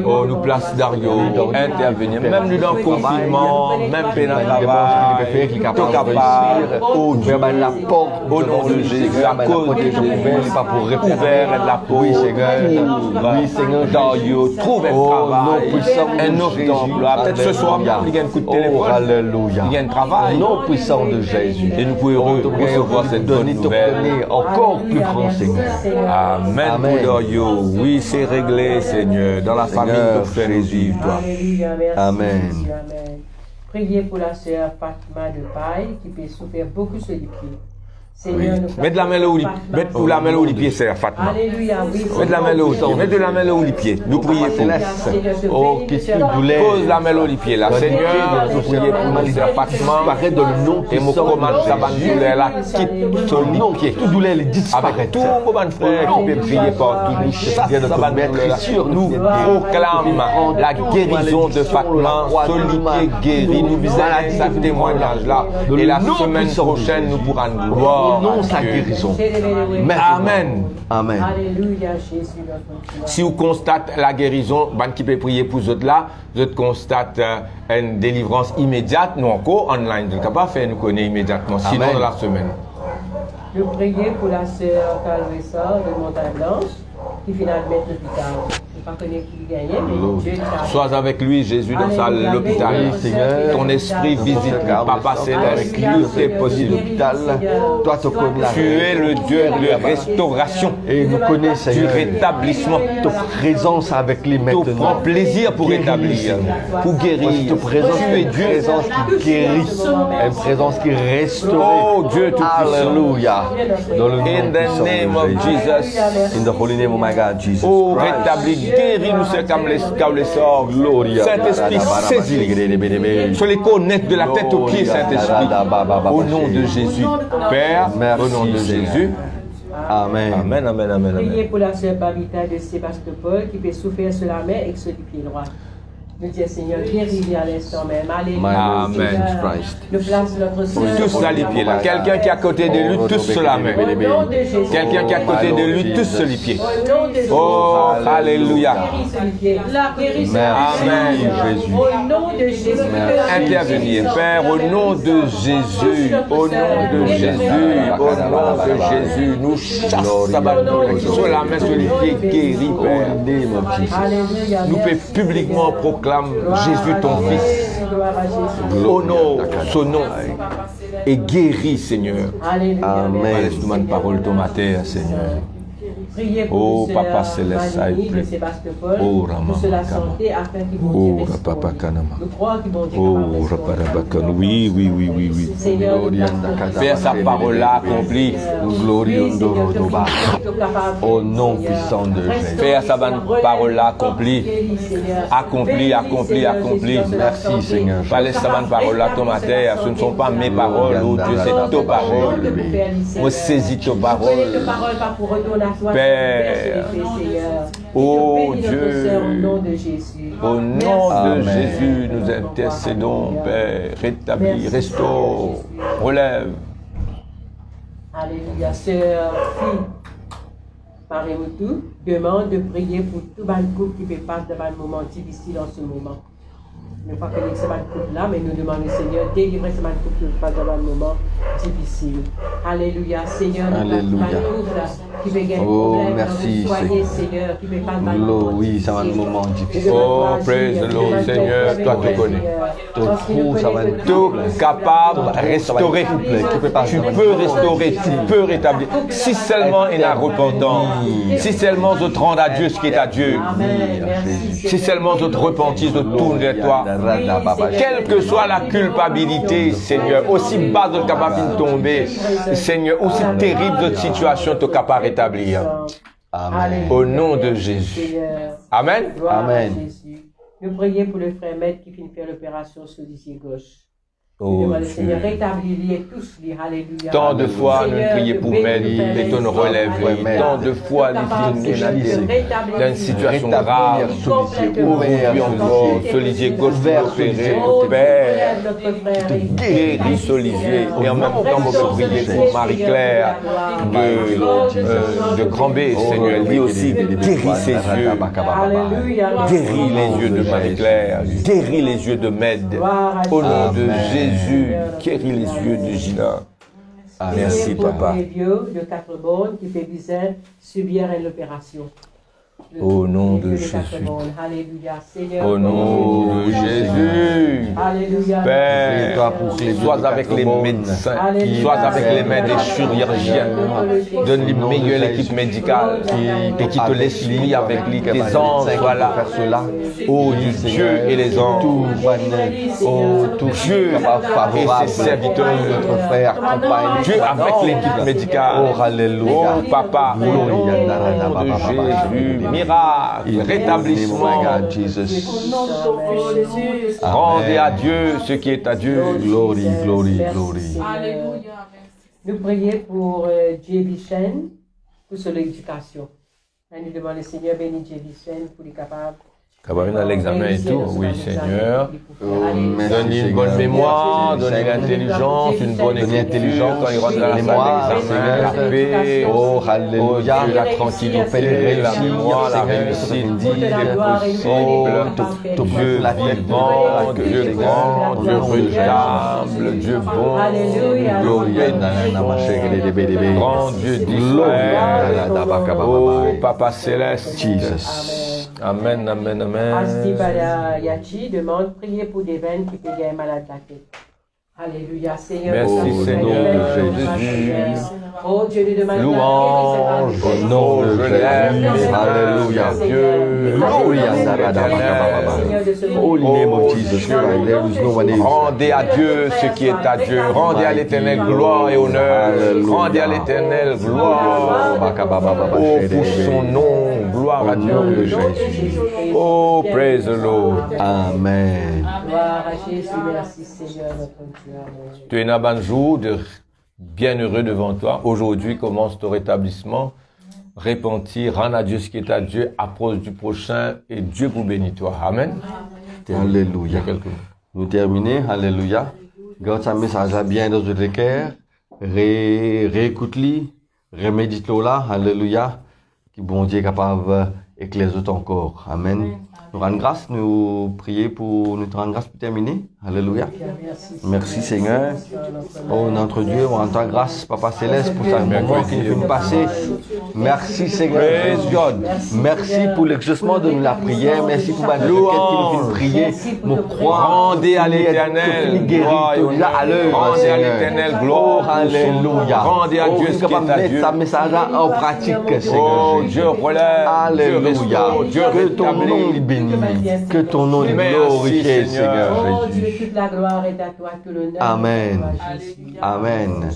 Oh, nous place Dario, intervenir, même nous dans le confinement, même pendant le travail, tout capable, oh Dieu, la porte au nom de Jésus, à cause de Jésus, pas pour ouvert la porte, Oui, Seigneur. Dario, trouve un travail, un offre d'emploi, peut-être ce soir, il y a un coup de téléphone, Alléluia. il y a un travail, Au nom puissant de Jésus. et nous pouvons recevoir cette bonne nouvelle. Encore plus grand, Seigneur. Amen. Amen. Pour Dario. Oui, c'est réglé, Seigneur. Dans la famille de frères et Jésus, toi. Alléluia, merci. Amen. Jésus, amen. Priez pour la sœur Fatima de Paille qui peut souffrir beaucoup sur les pieds. Seigneur, nous Mets de la main là où les pieds, c'est Fatma. Alléluia, oui. Mets de la main là où les pieds. Mets de la main là où les pieds. Nous prions pour. Oh, qu'est-ce que douleur. Pose la main là où les pieds là. Seigneur, nous prions pour ma sœur Fatma. Paraît dans le nom Et mon commande, ça va nous douleur là. Quitte sur les pieds. Toute douleur les disparaît. Avec tout mon frère qui peut prier partout. Nous chassons Viens de ça te va mettre nous sur nous. Nous proclamons la guérison de Fatma. Sur les pieds guéris. Nous visons ce témoignage là. Et la semaine prochaine, nous pourrons gloire Prononce la guérison. Amen. Amen. Alléluia, Jésus, notre Dieu. Si vous constatez la guérison, ben, qui peut prier pour vous autres là, vous autres constatez une délivrance immédiate, nous encore online, vous êtes capable de faire nous connaître immédiatement, sinon Amen. dans la semaine. Je priais pour la sœur Calvessa de Montagne Blanche, qui finalement met l'hôpital. Je ne sais pas connaître qui gagnait, mais Dieu t'a. Sois avec lui, Jésus, dans sa- l'hôpital. Seigneur. Ton esprit visite Papa Céleste, tout est possible. L'hôpital, toi tu connais la Tu es le Dieu de restauration, et nous connaissons, du Seigneur, rétablissement. ta présence avec lui Tu maintenant. prends plaisir pour Guéris, rétablir, Seigneur. pour guérir. Ta présence Tu es est une Dieu. présence qui guérit, une présence qui restaure. Oh Dieu tout-puissant. Alléluia. Dans le nom In the puissant name de of Jésus. Jesus. In the holy name of my God, Jesus. Oh, Christ. rétablis, guéris-nous ce comme les sorts. Gloria. Saint-Esprit, saisis-les. Je les connecte de la tête aux pieds, Saint-Esprit. Au nom de Jésus. Père, Merci, au nom de Seigneur. Jésus. Amen. Amen, amen, amen, Priez amen. pour la sœur Babita de Sébastopol qui peut souffrir sur la main et sur le pied droit. Nous disons, Seigneur, guéris-les à l'instant même. Alléluia. Amen. Seigneur. Christ. Nous place notre sœur. Tous là les pieds là. Quelqu'un qui est à côté de lui, tous sur la main. Au nom de Jésus. Quelqu'un qui est à côté de lui, tous sur les pieds. Au nom de Jésus. Oh, alléluia. Guéris sur les pieds. Guéris sur les Merci, pieds. Jésus. Au nom de Jésus. Intervenir, Père, au nom de Jésus, au nom de Jésus, au nom de Jésus, nous chassons sur la main, sur les pieds, guéris, Père. Name of Jesus. Alléluia. Nous pouvons publiquement proclamer Jésus ton Fils. Gloire à Jésus. Honore son nom et guéris, Seigneur. Alléluia. Amen. Laisse-nous une parole ton matin, Seigneur. Priez pour Oh, sœur Papa Céleste, Mani I pray. de Sébastopol, Oh, Rama, pour la Kama. santé afin qu'ils vont Oh, Dieu Rapapa répondre. Kanama. Nous croyons qu'ils vont Dieu Oh, capable de Raparabakan. répondre. Oui, oui, oui, oui, oui. Seigneur, nous Gloria plaçons Nakata. notre Faire sa parole-là accomplie. Gloria Oui, Seigneur, Ndoro que Doba. tu es capable, Au nom Seigneur. puissant de Jésus. Restaure, Faire sa Seigneur, parole-là accomplie. guéris, Seigneur. Accompli, Bénis, accompli, Seigneur, accompli. Jésus, dans la Merci, santé. Seigneur. Pas laisse sa parole-là ton matin. Ce ne sont pas mes paroles, oh Dieu, c'est ta parole. Moi, saisis ta parole. Pas pour retourner à toi, Père. Seigneur. Oh Et je bénis notre Dieu. sœur au nom de Jésus. Au nom de Amen. Jésus, nous intercédons, Père. Rétablis, restaure, relève. Alléluia. Sœur, fille, Marie-Moutou, demande de prier pour tout le couple qui fait face devant un moment difficile en ce moment. Ne pas connaître ce couple là, mais nous demandons au Seigneur, délivrer ce couple qui passe devant un moment difficile. Alléluia. Seigneur, nous Alléluia. qui fait gagner Oh, problème, merci, soigner, Seigneur. Seigneur, qui fait face devant un Lord, moment oui, ça va un difficile. moment difficile. Oh, praise the Lord, Seigneur, toi tu connais. Tout capable de restaurer. Tu peux restaurer, tu peux rétablir. Si seulement il a repentant, si seulement je te rends à Dieu ce qui est à Dieu, Amen. Merci, si seulement je te repentis, je tourne vers toi. Quelle que soit la culpabilité, Seigneur, aussi bas de capable de tomber, Seigneur, aussi terrible de situation, tu es capable de rétablir. Amen. Au nom de Jésus. Seigneur. Amen. Gloire Amen. à Jésus. Nous prions pour le frère Maître qui finit de faire l'opération sur l'ici gauche. Oh Demande, Dieu. Seigneur, rétablis-les tous, les alléluia. Tant de fois, nous prions pour Mel et ton relève. Tant de fois, nous finissons dans une situation grave. Aujourd'hui encore, Solivier gauche opéré, Père, guéris Solivier. Et en même temps, on peut prier pour Marie-Claire de Grand B, Seigneur. Lui aussi, guéris ses yeux. Alléluia. Guéris les yeux de Marie-Claire. Guéris les yeux de Med. Au nom de Jésus, guéris les yeux de Gina. Merci, papa. Les vieux de 4 bornes qui fait bizarre subir l'opération. Au nom de Jésus. Alléluia. Seigneur. Au nom de Jésus. Alléluia. Père, sois avec les médecins, sois avec les mains des chirurgiens. Donne les meilleures équipes médicales et qui te laisse lier avec lui. Tes anges, voilà. Oh Dieu et les anges. Oh Dieu et ses serviteurs. Dieu avec l'équipe médicale. Oh, alléluia. Oh Papa, au nom de Jésus. Miracle, rétablissement. Rendez à Dieu ce qui est à Dieu. Glory, glory, Merci, glory. Seigneur. Alléluia. Nous prions pour J.B. Chen, pour son éducation. Nous demandons, Seigneur, bénis J.B. Chen pour les capables Cabarine à l'examen et tout. Oui, Seigneur. Merci, Donne-lui une bonne Seigneur. mémoire, Merci, donne-lui Seigneur. l'intelligence, une bonne intelligence quand il rentre dans la Mémoire, salle d'examen, Seigneur. la paix, Oh, oh alléluia. Dieu, la tranquillité, la mémoire, la réussite, tout est possible. Dieu vivant, Dieu grand, Dieu redoutable, Dieu bon, grand Dieu d'Israël. Oh, Papa Céleste. Jesus. Amen, amen, amen. Asdibada Yachi demande prier pour des veines qui peuvent malade la tête. Alléluia, Seigneur. Merci, Au Seigneur nom de Jésus. Oh Dieu, lui demande Louange, Au nom de je Jésus. l'aime, Alléluia. Dieu, Alléluia. Holy name of Jesus Christ. There is no one else. rendez à Dieu ce qui est à Dieu. Rendez à l'Éternel gloire et honneur. Rendez à l'Éternel gloire. Oh, pour son nom, gloire à Au nom de Dieu. Jésus. Oh, praise the Lord. Amen. Gloire à Jésus, merci Seigneur notre Dieu. Amen. Tu es un bon jour de bienheureux devant toi. Aujourd'hui commence ton rétablissement. Repentir, rendre à Dieu ce qui est à Dieu, approche du prochain et Dieu vous bénit toi. Amen. Alléluia. Nous terminons. Alléluia. Garde sa message à bien dans le cœur. Réécoute-le. Remédite-le là. Alléluia. Que bon Dieu est capable d'éclairer ton corps. Amen. Nous rendons grâce, nous prions pour nous rendre grâce pour terminer. Alléluia. Merci Seigneur. Oh notre Dieu, on rend ta grâce, Papa Céleste, pour ce moment qui nous fait passer. Merci Seigneur. Praise God. Merci pour l'exaucement de la prière. Merci pour la requête qui nous fait prier. Nous croyons. Rendez à l'Éternel gloire et honneur. À l'œuvre, Rendez à Seigneur. l'Éternel gloire. Alléluia. Rendez à Dieu ce qui est à Dieu. Mettre sa message en pratique, Oh, Seigneur. Dieu relève, Dieu Alléluia. restaure, Dieu Que ton nom rétablit. est béni. Que ton nom est Merci, glorifié, Seigneur. Seigneur Oh Jésus. Dieu, toute la gloire est à toi, tout l'honneur. Amen. À Jésus. Amen.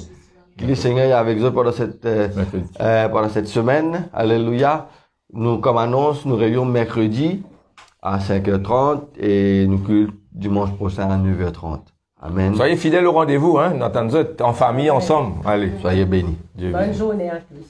Que le Seigneur est avec nous pendant cette semaine. Alléluia. Nous, comme annonce, nous réunions mercredi à 5h30 et nous culte dimanche prochain à 9h30. Amen. Soyez fidèles au rendez-vous, hein. Nous attendons en famille, ensemble. Allez. Soyez bénis. Dieu Bonne bénit. journée à tous.